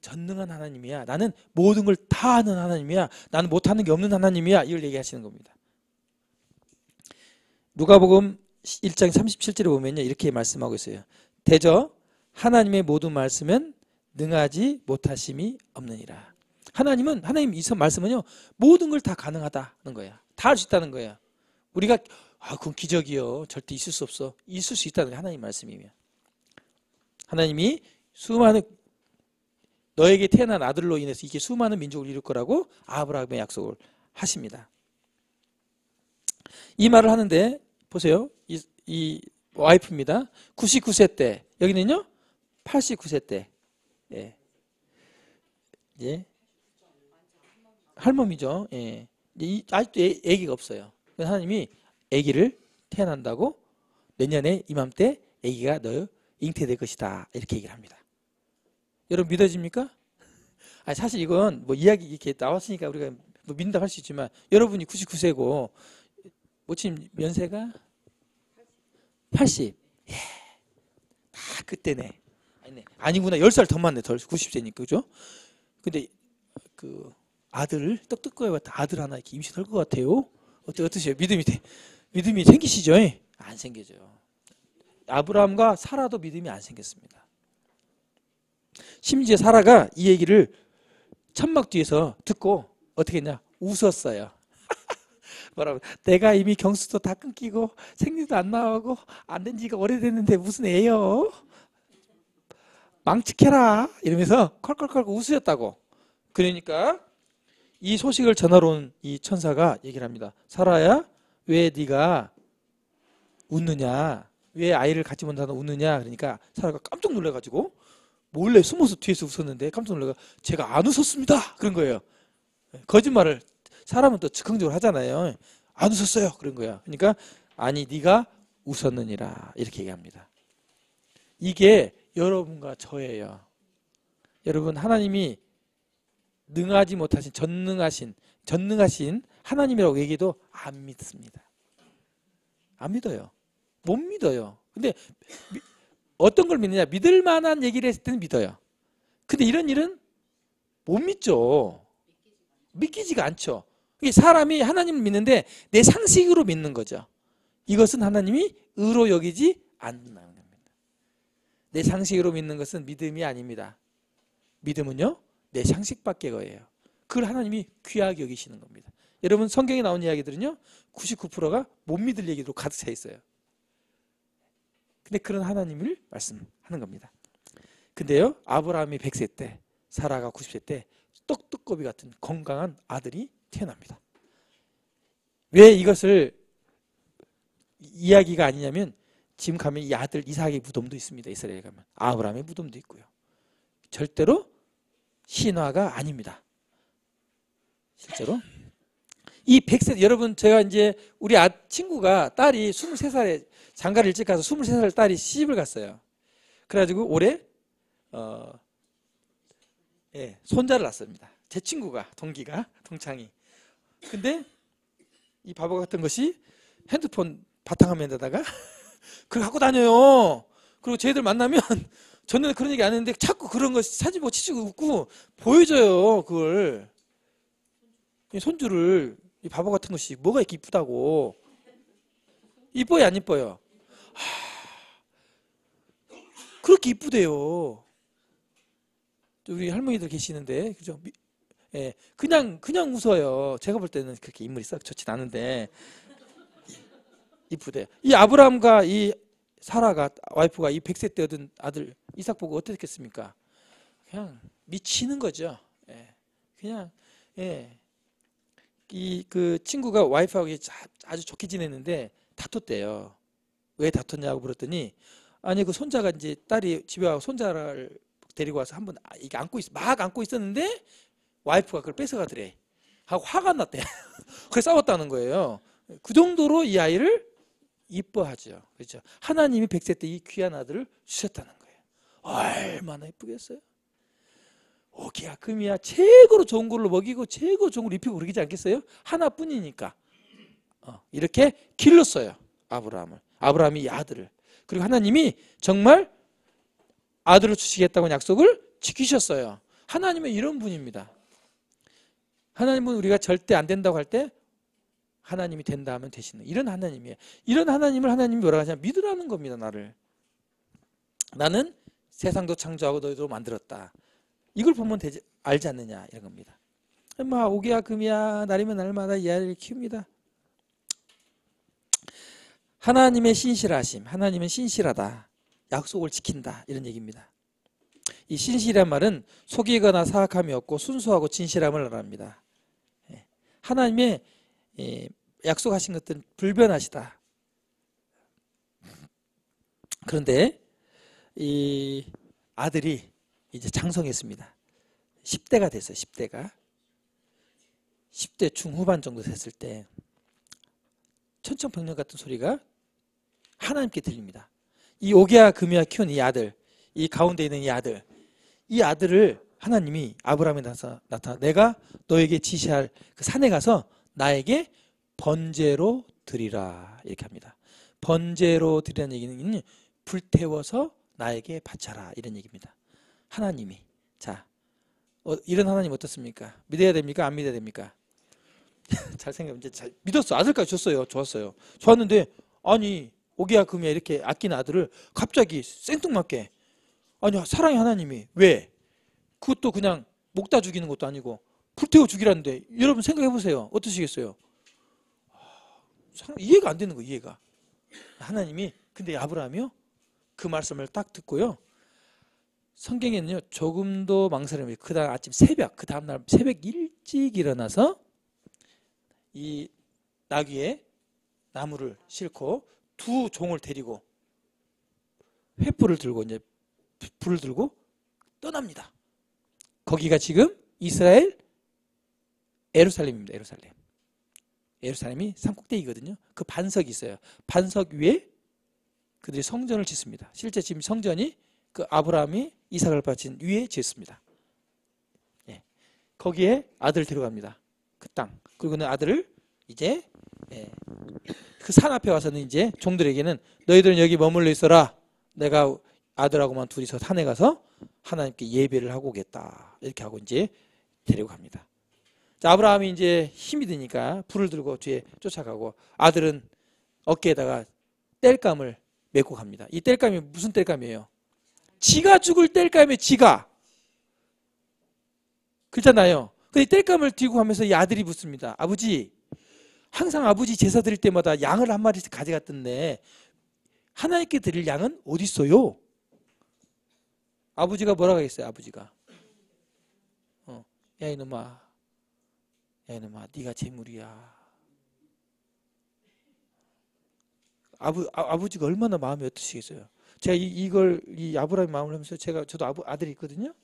전능한 하나님이야. 나는 모든 걸 다 아는 하나님이야. 나는 못하는 게 없는 하나님이야. 이걸 얘기하시는 겁니다. 누가복음 1장 37절에 보면요, 이렇게 말씀하고 있어요. 대저 하나님의 모든 말씀은 능하지 못하심이 없느니라. 하나님 이 말씀은요, 모든 걸 다 가능하다는 거야. 다 할 수 있다는 거야. 우리가 그건 기적이요, 절대 있을 수 없어. 있을 수 있다는 게 하나님 말씀이면. 하나님이 수많은 너에게 태어난 아들로 인해서 이게 수많은 민족을 이룰 거라고 아브라함의 약속을 하십니다. 이 말을 하는데 보세요. 이 와이프입니다. 99세 때, 여기는요 89세 때, 예, 할멈이죠. 예, 아직도 아기가 없어요. 하나님이 아기를 태어난다고, 내년에 이맘때 아기가 너 잉태될 것이다 이렇게 얘기를 합니다. 여러분 믿어집니까? 아니, 사실 이건 뭐 이야기 이렇게 나왔으니까 우리가 뭐 믿는다고 할 수 있지만, 여러분이 99세고 모친 연세가 80. 예. 다 그때네. 아니구나. 10살 더 많네. 덜 90세니까. 그죠? 근데 그 아들 떡떡거리 같은 아들 하나 이렇게 임신할 것 같아요. 어떠세요? 믿음이 생기시죠? 안 생겨져요. 아브라함과 사라도 믿음이 안 생겼습니다. 심지어 사라가 이 얘기를 천막 뒤에서 듣고 어떻게 했냐? 웃었어요. 뭐라고? 내가 이미 경수도 다 끊기고 생리도 안 나오고 안 된 지가 오래됐는데 무슨 애요? 망측해라 이러면서 컬컬컬 웃으셨다고. 그러니까 이 소식을 전하러 온 이 천사가 얘기를 합니다. 사라야, 왜 네가 웃느냐? 왜 아이를 갖지 못하다 웃느냐? 그러니까 사라가 깜짝 놀라가지고 몰래 숨어서 뒤에서 웃었는데 깜짝 놀라가 제가 안 웃었습니다. 그런 거예요. 거짓말을 사람은 또 즉흥적으로 하잖아요. 안 웃었어요. 그런 거야. 그러니까 아니 네가 웃었느니라 이렇게 얘기합니다. 이게 여러분과 저예요. 여러분 하나님이 능하지 못하신 전능하신 하나님이라고 얘기해도 안 믿습니다. 안 믿어요. 못 믿어요. 근데 어떤 걸 믿느냐? 믿을 만한 얘기를 했을 때는 믿어요. 근데 이런 일은 못 믿죠. 믿기지가 않죠. 사람이 하나님을 믿는데 내 상식으로 믿는 거죠. 이것은 하나님이 의로 여기지 않는다는 겁니다. 내 상식으로 믿는 것은 믿음이 아닙니다. 믿음은요, 내 상식밖에 거예요. 그걸 하나님이 귀하게 여기시는 겁니다. 여러분 성경에 나온 이야기들은요 99%가 못 믿을 얘기로 가득 차 있어요. 근데 그런 하나님을 말씀하는 겁니다. 근데요 아브라함이 100세 때 사라가 90세 때 떡두꺼비 같은 건강한 아들이 태어납니다. 왜 이것을 이야기가 아니냐면 지금 가면 이 아들 이삭의 무덤도 있습니다. 이스라엘에 가면 아브라함의 무덤도 있고요. 절대로 신화가 아닙니다. 실제로 이 100세 여러분 제가 이제 우리 친구가 딸이 23살에 장가를 일찍 가서 23살 딸이 시집을 갔어요. 그래가지고 올해 손자를 낳습니다. 제 친구가 동창이. 근데 이 바보 같은 것이 핸드폰 바탕화면에다가 그걸 갖고 다녀요. 그리고 쟤들 만나면 전에는 그런 얘기 안 했는데 자꾸 그런 거 사진 보고 치치고 웃고 보여줘요. 그걸 손주를 이 바보 같은 것이 뭐가 이렇게 이쁘다고. 이뻐요 안 이뻐요? 그렇게 이쁘대요. 우리 할머니들 계시는데 그죠? 그냥 웃어요. 제가 볼 때는 그렇게 인물이 썩 좋진 않은데 이쁘대. 이 아브라함과 이 사라가 와이프가 이 100세 때 얻은 아들 이삭 보고 어땠겠습니까? 그냥 미치는 거죠. 그냥 이 그 친구가 와이프하고 아주 좋게 지냈는데 다퉜대요. 왜 다퉜냐고 물었더니 아니 그 손자가 이제 딸이 집에 와서 손자를 데리고 와서 한번 이게 막 안고 있었는데 와이프가 그걸 뺏어가더래. 하고 화가 났대. 그래서 싸웠다는 거예요. 그 정도로 이 아이를 이뻐하죠. 그렇죠? 하나님이 100세 때 이 귀한 아들을 주셨다는 거예요. 얼마나 이쁘겠어요? 오기야 금이야 최고로 좋은 걸로 먹이고 최고로 좋은 걸로 입히고 그러지 않겠어요? 하나뿐이니까. 이렇게 길렀어요. 아브라함이 이 아들을. 그리고 하나님이 정말 아들을 주시겠다고 약속을 지키셨어요. 하나님은 이런 분입니다. 하나님은 우리가 절대 안 된다고 할 때 하나님이 된다 하면 되시는 이런 하나님이에요. 이런 하나님을 하나님이 뭐라고 하냐 믿으라는 겁니다. 나는 세상도 창조하고 너희도 만들었다. 이걸 보면 알지 않느냐 이런 겁니다. 오기야 금이야 날이면 날마다 이 아이를 키웁니다. 하나님의 신실하심, 하나님은 신실하다, 약속을 지킨다 이런 얘기입니다. 이 신실한 말은 속이거나 사악함이 없고 순수하고 진실함을 말합니다. 하나님의 약속하신 것들은 불변하시다. 그런데 이 아들이 이제 장성했습니다. 10대가 됐어요. 10대 중후반 정도 됐을 때 천천백년 같은 소리가 하나님께 들립니다. 이 오기야 금이야 키운 이 아들, 이 가운데 있는 이 아들을 하나님이 아브라함에 나타나 내가 너에게 지시할 그 산에 가서 나에게 번제로 드리라 이렇게 합니다. 번제로 드리라는 얘기는 불태워서 나에게 바쳐라 이런 얘기입니다. 하나님이 자 이런 하나님 어떻습니까? 믿어야 됩니까? 안 믿어야 됩니까? 잘 생각하면 이제 믿었어. 아들까지 줬어요. 좋았어요. 좋았는데 아니 오기야 금이야 이렇게 아끼는 아들을 갑자기 생뚱맞게 아니 사랑의 하나님이 왜 그것도 그냥 목다 죽이는 것도 아니고 불태워 죽이라는데 여러분 생각해 보세요. 어떠시겠어요? 이해가 안 되는 거예요. 이해가. 하나님이 근데 아브라함이요 그 말씀을 딱 듣고요 성경에는요 조금도 망설임이 그 다음 아침 새벽 그 다음날 새벽 일찍 일어나서 이 나귀에 나무를 싣고 두 종을 데리고 횃불을 들고 이제 불을 들고 떠납니다. 거기가 지금 이스라엘 예루살렘입니다. 예루살렘이 산꼭대기거든요. 그 반석이 있어요. 반석 위에 그들이 성전을 짓습니다. 실제 지금 성전이 그 아브라함이 이삭을 바친 위에 짓습니다. 예. 거기에 아들을 데려갑니다. 그 땅. 그리고는 아들을 이제 그 산 앞에 와서는 이제 종들에게는 너희들은 여기 머물러 있어라. 내가 아들하고만 둘이서 산에 가서 하나님께 예배를 하고 오겠다. 이렇게 하고 이제 데리고 갑니다. 자, 아브라함이 이제 힘이 드니까 불을 들고 뒤에 쫓아가고 아들은 어깨에다가 땔감을 메고 갑니다. 이 땔감이 무슨 땔감이에요? 지가 죽을 땔감이에요. 지가. 그렇잖아요. 그 땔감을 들고 가면서 이 아들이 묻습니다. 아버지, 항상 아버지 제사 드릴 때마다 양을 한 마리씩 가져갔던데 하나님께 드릴 양은 어디 있어요? 아버지가 뭐라고 하겠어요? 아버지가 야 이놈아 네가 재물이야. 아버지가 얼마나 마음이 어떠시겠어요? 제가 이 아브라함의 마음을 하면서 저도 아들이 있거든요.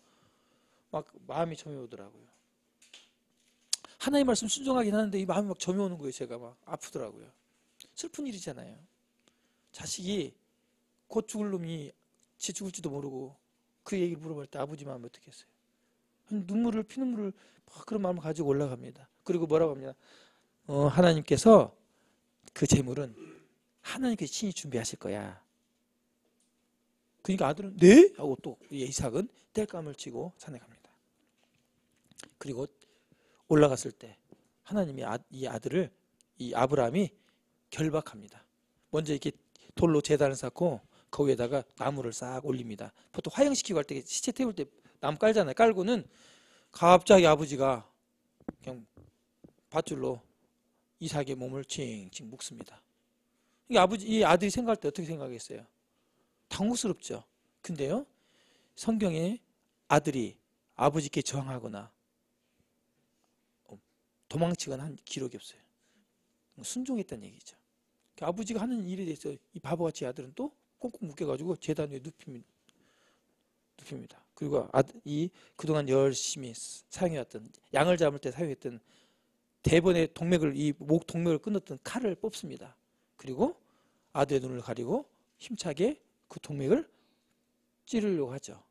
막 마음이 점이 오더라고요. 하나님 말씀 순종하긴 하는데 이 마음이 막 점이 오는 거예요. 제가 막 아프더라고요. 슬픈 일이잖아요. 자식이 곧 죽을 놈이 지 죽을지도 모르고 그 얘기를 물어볼 때 아버지 마음이 어떻겠어요? 피눈물을 막 그런 마음을 가지고 올라갑니다. 그리고 뭐라고 합니다. 하나님께서 그 재물은 하나님께서 친히 준비하실 거야. 그러니까 아들은 네? 하고 또 이삭은 땔감을 쥐고 산에 갑니다. 그리고 올라갔을 때 하나님이 이 아들을 이 아브라함이 결박합니다. 먼저 이렇게 돌로 제단을 쌓고 그 위에다가 나무를 싹 올립니다. 보통 화형시키고 할 때 시체 태울 때 나무 깔잖아요. 깔고는 갑자기 아버지가 그냥 밧줄로 이삭의 몸을 칭칭 묶습니다. 이 아들이 생각할 때 어떻게 생각했어요? 당혹스럽죠. 근데요, 성경에 아들이 아버지께 저항하거나 도망치거나 한 기록이 없어요. 순종했다는 얘기죠. 아버지가 하는 일에 대해서 이 바보같이 아들은 또 꽁꽁 묶여가지고 제단 위에 눕힙니다. 그리고 그동안 열심히 사용해왔던 양을 잡을 때 사용했던 대번의 목 동맥을 끊었던 칼을 뽑습니다. 그리고 아들의 눈을 가리고 힘차게 그 동맥을 찌르려고 하죠.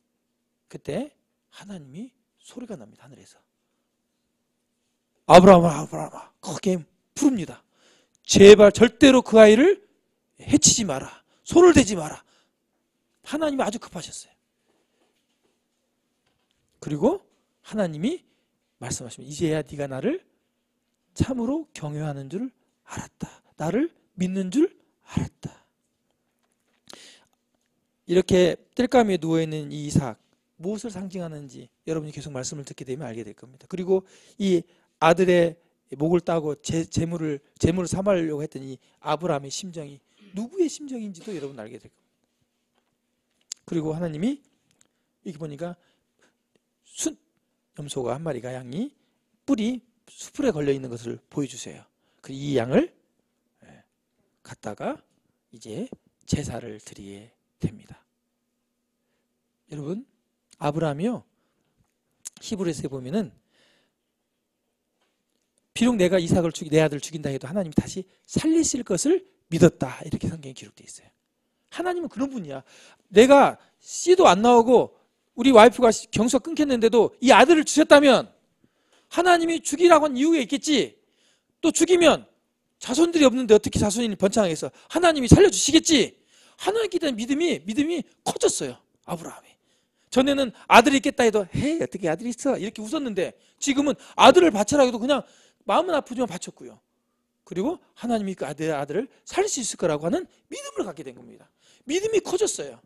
그때 하나님이 소리가 납니다. 하늘에서. 아브라함아 크게 부릅니다. 제발 절대로 그 아이를 해치지 마라. 손을 대지 마라. 하나님이 아주 급하셨어요. 그리고 하나님이 말씀하십니다. 이제야 네가 나를 참으로 경외하는 줄 알았다. 나를 믿는 줄 알았다. 이렇게 땔감 위에 누워있는 이 이삭, 무엇을 상징하는지 여러분이 계속 말씀을 듣게 되면 알게 될 겁니다. 그리고 이 아들의 목을 따고 재물을 삼하려고 했던 이 아브라함의 심정이 누구의 심정인지도 여러분 알게 될 겁니다. 그리고 하나님이 이렇게 보니까 염소가 한 마리가 양이 뿔이 수풀에 걸려 있는 것을 보여주세요. 그리고 이 양을 갖다가 이제 제사를 드리게 됩니다. 여러분, 아브라함이요, 히브리서에 보면은 비록 내가 이삭을 내 아들을 죽인다 해도 하나님이 다시 살리실 것을 믿었다. 이렇게 성경에 기록되어 있어요. 하나님은 그런 분이야. 내가 씨도 안 나오고 우리 와이프가 경수가 끊겼는데도 이 아들을 주셨다면 하나님이 죽이라고 한 이유가 있겠지. 또 죽이면 자손들이 없는데 어떻게 자손이 번창하겠어. 하나님이 살려주시겠지. 하나님께 대한 믿음이 커졌어요. 아브라함이. 전에는 아들이 있겠다 해도 헤이 어떻게 아들이 있어 이렇게 웃었는데 지금은 아들을 바쳐라 해도 그냥 마음은 아프지만 바쳤고요. 그리고 하나님이 그 아들을 살릴 수 있을 거라고 하는 믿음을 갖게 된 겁니다. 믿음이 커졌어요.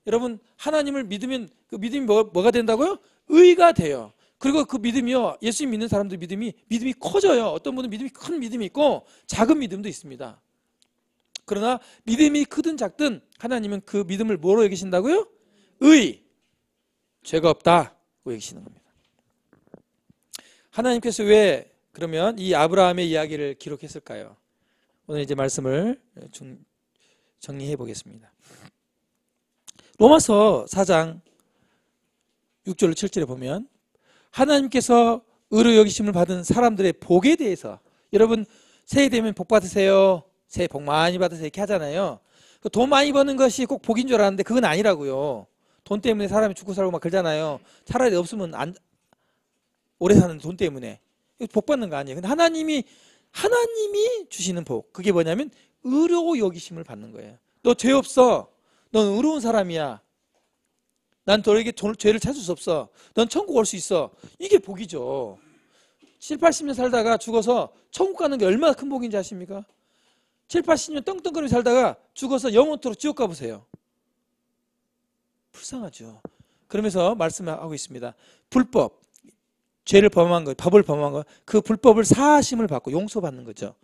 여러분 하나님을 믿으면 그 믿음이 뭐가 된다고요? 의가 돼요. 그리고 그 믿음이요, 예수님 믿는 사람들 믿음이 커져요. 어떤 분은 믿음이 큰 믿음이 있고 작은 믿음도 있습니다. 그러나 믿음이 크든 작든 하나님은 그 믿음을 뭐로 여기신다고요? 의, 죄가 없다고 여기시는 겁니다. 하나님께서 왜 그러면 이 아브라함의 이야기를 기록했을까요? 오늘 이제 말씀을 정리해 보겠습니다. 로마서 4장 6절로 7절에 보면 하나님께서 의로 여기심을 받은 사람들의 복에 대해서, 여러분 새해 되면 복 받으세요, 새해 복 많이 받으세요 이렇게 하잖아요. 돈 많이 버는 것이 꼭 복인 줄 알았는데 그건 아니라고요. 돈 때문에 사람이 죽고 살고 막 그러잖아요. 차라리 없으면 오래 사는 돈 때문에 복 받는 거 아니에요. 근데 하나님이 주시는 복, 그게 뭐냐면 의로 여기심을 받는 거예요. 너 죄 없어, 넌 의로운 사람이야, 난 너에게 죄를 찾을 수 없어, 넌 천국 올 수 있어. 이게 복이죠. 7, 80년 살다가 죽어서 천국 가는 게 얼마나 큰 복인지 아십니까? 7, 80년 떵떵거리며 살다가 죽어서 영원토록 지옥 가보세요. 불쌍하죠. 그러면서 말씀하고 있습니다. 불법, 죄를 범한 것, 법을 범한 것, 그 불법을 사하심을 받고 용서받는 거죠.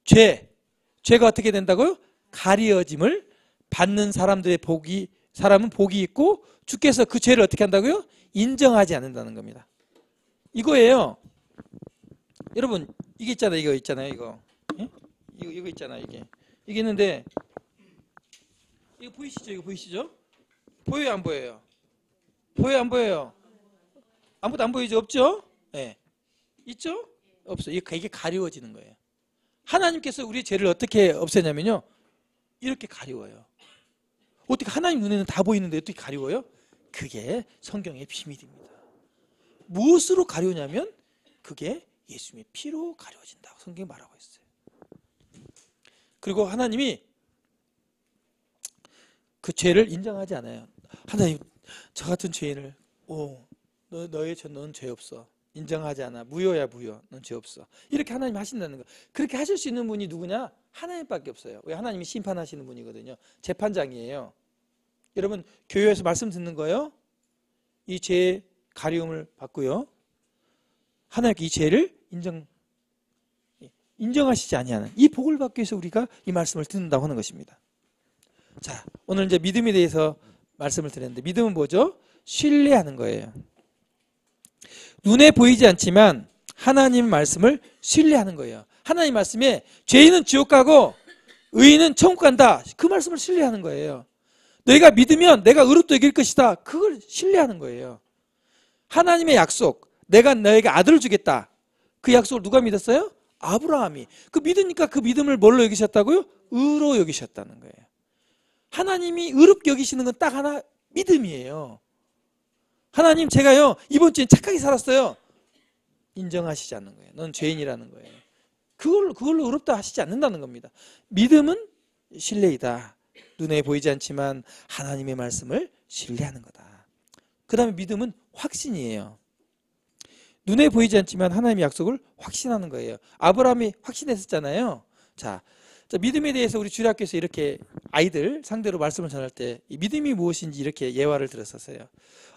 죄가 어떻게 된다고요? 가리어짐을 받는 사람은 복이 있고 주께서 그 죄를 어떻게 한다고요? 인정하지 않는다는 겁니다. 이거예요. 여러분 이게 있잖아요. 이거 있잖아요. 이거 있잖아요. 이게 있는데 이거 보이시죠? 이거 보이시죠? 보여요, 안 보여요? 보여요, 안 보여요? 아무도 안 보이죠? 없죠? 네. 있죠? 없어요. 이게 가리워지는 거예요. 하나님께서 우리의 죄를 어떻게 없애냐면요, 이렇게 가리워요. 어떻게 하나님 눈에는 다 보이는데 어떻게 가리워요? 그게 성경의 비밀입니다. 무엇으로 가리우냐면 그게 예수님의 피로 가려진다고 성경이 말하고 있어요. 그리고 하나님이 그 죄를 인정하지 않아요. 하나님, 저 같은 죄인을 너는 죄 없어, 인정하지 않아, 무효야 무효, 넌 죄 없어, 이렇게 하나님 하신다는 거. 그렇게 하실 수 있는 분이 누구냐? 하나님밖에 없어요. 왜? 하나님이 심판하시는 분이거든요. 재판장이에요. 여러분 교회에서 말씀 듣는 거예요. 이 죄 가리움을 받고요, 하나님께 이 죄를 인정하시지 아니하는 이 복을 받기 위해서 우리가 이 말씀을 듣는다고 하는 것입니다. 자, 오늘 이제 믿음에 대해서 말씀을 드렸는데, 믿음은 뭐죠? 신뢰하는 거예요. 눈에 보이지 않지만 하나님 말씀을 신뢰하는 거예요. 하나님 말씀에 죄인은 지옥 가고 의인은 천국 간다, 그 말씀을 신뢰하는 거예요. 너희가 믿으면 내가 의롭다 여길 것이다, 그걸 신뢰하는 거예요. 하나님의 약속, 내가 너에게 아들을 주겠다, 그 약속을 누가 믿었어요? 아브라함이. 그 믿으니까 그 믿음을 뭘로 여기셨다고요? 의로 여기셨다는 거예요. 하나님이 의롭게 여기시는 건 딱 하나, 믿음이에요. 하나님, 제가요 이번 주엔 착하게 살았어요, 인정하시지 않는 거예요. 넌 죄인이라는 거예요. 그걸로 의롭다 하시지 않는다는 겁니다. 믿음은 신뢰이다. 눈에 보이지 않지만 하나님의 말씀을 신뢰하는 거다. 그 다음에 믿음은 확신이에요. 눈에 보이지 않지만 하나님의 약속을 확신하는 거예요. 아브라함이 확신했었잖아요. 자, 믿음에 대해서 우리 주일학교에서 이렇게 아이들 상대로 말씀을 전할 때 이 믿음이 무엇인지 이렇게 예화를 들었었어요.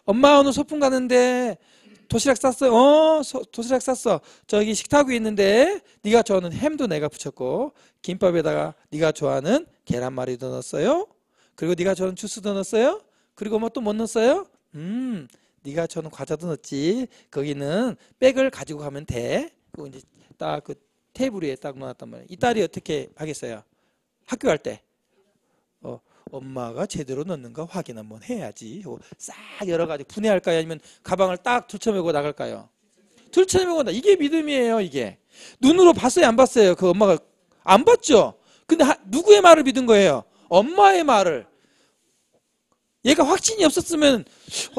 엄마 오늘 소풍 가는데 도시락 쌌어요. 도시락 쌌어. 저기 식탁 위에 있는데 네가 좋아하는 햄도 내가 붙였고 김밥에다가 네가 좋아하는 계란말이도 넣었어요. 그리고 네가 좋아하는 주스도 넣었어요. 그리고 뭐 또 뭐 넣었어요? 네가 좋아하는 과자도 넣었지. 거기는 백을 가지고 가면 돼. 그리고 이제 딱 그 테이블 위에 딱 놓았단 말이에요. 이 딸이 어떻게 하겠어요? 학교 갈 때 엄마가 제대로 넣는가 확인 한번 해야지. 싹 열어가지고 분해할까요? 아니면 가방을 딱 들쳐매고 나갈까요? 들쳐매고 나가. 이게 믿음이에요. 이게 눈으로 봤어요, 안 봤어요? 그 엄마가 안 봤죠. 근데 누구의 말을 믿은 거예요? 엄마의 말을. 얘가 확신이 없었으면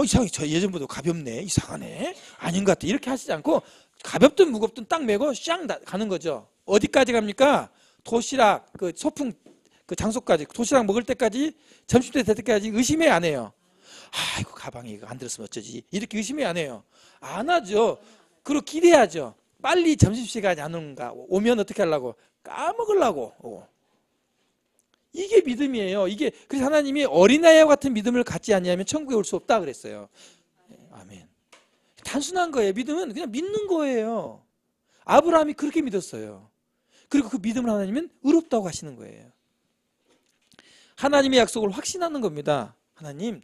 이상하게 저 예전보다 가볍네, 이상하네, 아닌 것 같아, 이렇게 하시지 않고 가볍든 무겁든 딱 메고 샹 가는 거죠. 어디까지 갑니까? 도시락 그 소풍 그 장소까지, 도시락 먹을 때까지, 점심때 될 때까지 의심해 안 해요? 아이고 가방에 이거 안 들었으면 어쩌지 이렇게 의심이 안 해요. 안 하죠. 그리고 기대하죠. 빨리 점심시간이 안 오는가, 오면 어떻게 하려고, 까먹으려고 오고. 이게 믿음이에요. 이게 그래서 하나님이 어린아이와 같은 믿음을 갖지 않냐면 천국에 올 수 없다 그랬어요. 아멘. 단순한 거예요. 믿음은 그냥 믿는 거예요. 아브라함이 그렇게 믿었어요. 그리고 그 믿음을 하나님은 의롭다고 하시는 거예요. 하나님의 약속을 확신하는 겁니다. 하나님,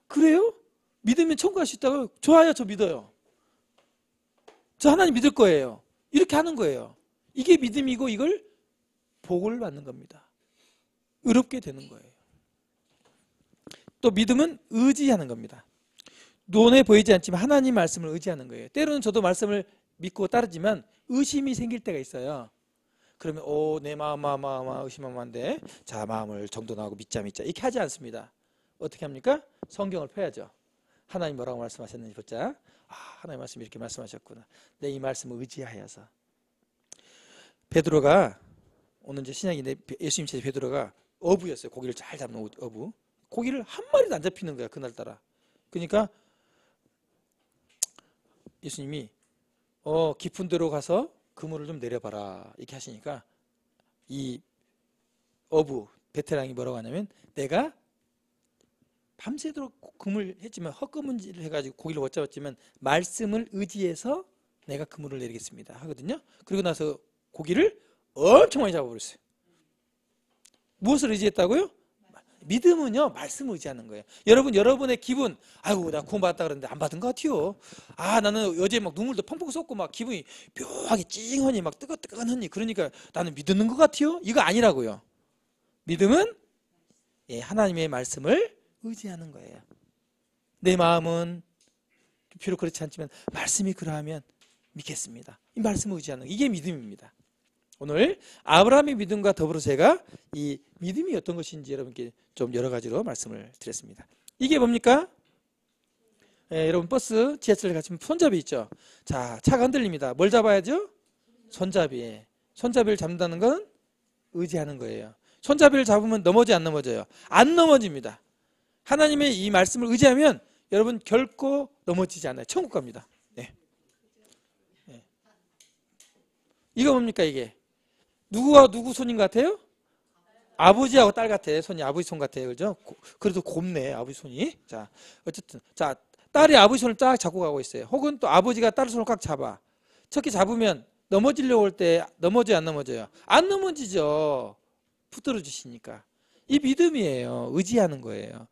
그래요? 믿으면 천국 갈 수 있다고? 좋아요, 저 믿어요. 저 하나님 믿을 거예요. 이렇게 하는 거예요. 이게 믿음이고 이걸 복을 받는 겁니다. 의롭게 되는 거예요. 또 믿음은 의지하는 겁니다. 눈에 보이지 않지만 하나님 말씀을 의지하는 거예요. 때로는 저도 말씀을 믿고 따르지만 의심이 생길 때가 있어요. 그러면 내 마음 의심하면 안 돼. 자, 마음을 정돈하고 믿자 이렇게 하지 않습니다. 어떻게 합니까? 성경을 펴야죠. 하나님 뭐라고 말씀하셨는지 보자. 하나님 말씀이 이렇게 말씀하셨구나. 내 이 말씀을 의지하여서. 베드로가 오늘 이제 신약인데 예수님 제 베드로가 어부였어요. 고기를 잘 잡는 어부. 고기를 한 마리도 안 잡히는 거야 그날따라. 그러니까 예수님이 깊은 데로 가서 그물을 좀 내려봐라 이렇게 하시니까 이 어부 베테랑이 뭐라고 하냐면 내가 밤새도록 그물 했지만 헛그물질을 해가지고 고기를 못 잡았지만 말씀을 의지해서 내가 그물을 내리겠습니다 하거든요. 그리고 나서 고기를 엄청 많이 잡아버렸어요. 무엇을 의지했다고요? 믿음은요 말씀을 의지하는 거예요. 여러분 여러분의 기분 아이고 나 구원받았다 그랬는데 안 받은 것 같아요. 나는 어제 막 눈물도 펑펑 쏟고 막 기분이 묘하게 찡하니 막 뜨끈뜨끈하니 그러니까 나는 믿는 것 같아요. 이거 아니라고요. 믿음은 하나님의 말씀을 의지하는 거예요. 내 마음은 비록 그렇지 않지만 말씀이 그러하면 믿겠습니다. 이 말씀을 의지하는 거. 이게 믿음입니다. 오늘 아브라함의 믿음과 더불어 제가 이 믿음이 어떤 것인지 여러분께 좀 여러 가지로 말씀을 드렸습니다. 이게 뭡니까? 여러분 버스, 지하철에 가시면 손잡이 있죠. 자, 차가 흔들립니다. 뭘 잡아야죠? 손잡이. 손잡이를 잡는다는 건 의지하는 거예요. 손잡이를 잡으면 넘어지 안 넘어져요? 안 넘어집니다. 하나님의 이 말씀을 의지하면 여러분 결코 넘어지지 않아요. 천국 갑니다. 이거 뭡니까 이게? 누구와 누구 손인 것 같아요? 아버지하고 딸 같아. 손이 아버지 손 같아요. 그죠? 그래도 곱네 아버지 손이. 자, 어쨌든 자 딸이 아버지 손을 딱 잡고 가고 있어요. 혹은 또 아버지가 딸 손을 꽉 잡아. 저렇게 잡으면 넘어지려고 할 때 넘어져요 안 넘어져요? 안 넘어지죠. 붙들어 주시니까. 이 믿음이에요. 의지하는 거예요.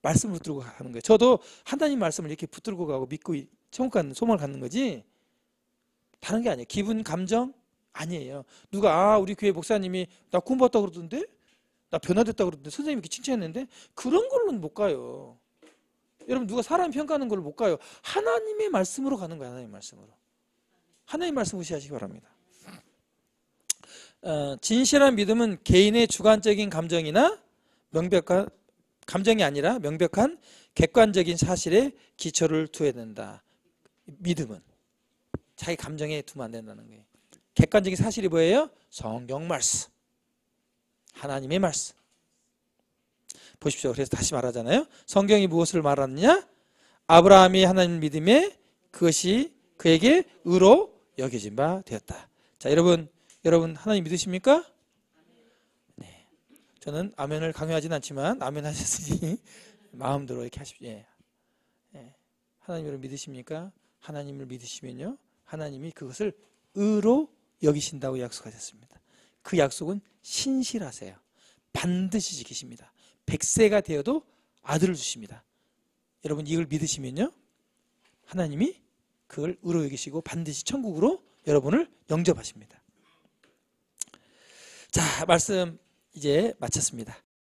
말씀을 붙들고 가는 거예요. 저도 하나님 말씀을 이렇게 붙들고 가고 믿고 천국 가는 소망을 갖는 거지 다른 게 아니에요. 기분, 감정 아니에요. 누가 우리 교회 목사님이 나 구원받았다 그러던데 나 변화됐다 그러던데 선생님이 이렇게 칭찬했는데 그런 걸로는 못 가요. 여러분 누가 사람 평가하는 걸로 못 가요. 하나님의 말씀으로 가는 거예요. 하나님의 말씀으로. 하나님의 말씀 의지하시기 바랍니다. 진실한 믿음은 개인의 주관적인 감정이나 명백한 감정이 아니라 명백한 객관적인 사실에 기초를 두어야 된다. 믿음은 자기 감정에 두면 안 된다는 거예요. 객관적인 사실이 뭐예요? 성경 말씀, 하나님의 말씀. 보십시오. 그래서 다시 말하잖아요. 성경이 무엇을 말하느냐? 아브라함이 하나님을 믿음에 그것이 그에게 의로 여겨진 바 되었다. 자, 여러분 하나님 믿으십니까? 네. 저는 아멘을 강요하지는 않지만 아멘 하셨으니 마음대로 이렇게 하십시오. 하나님을 믿으십니까? 하나님을 믿으시면요. 하나님이 그것을 의로 여기신다고 약속하셨습니다. 그 약속은 신실하세요. 반드시 지키십니다. 100세가 되어도 아들을 주십니다. 여러분 이걸 믿으시면요. 하나님이 그걸 의로 여기시고 반드시 천국으로 여러분을 영접하십니다. 자, 말씀 이제 마쳤습니다.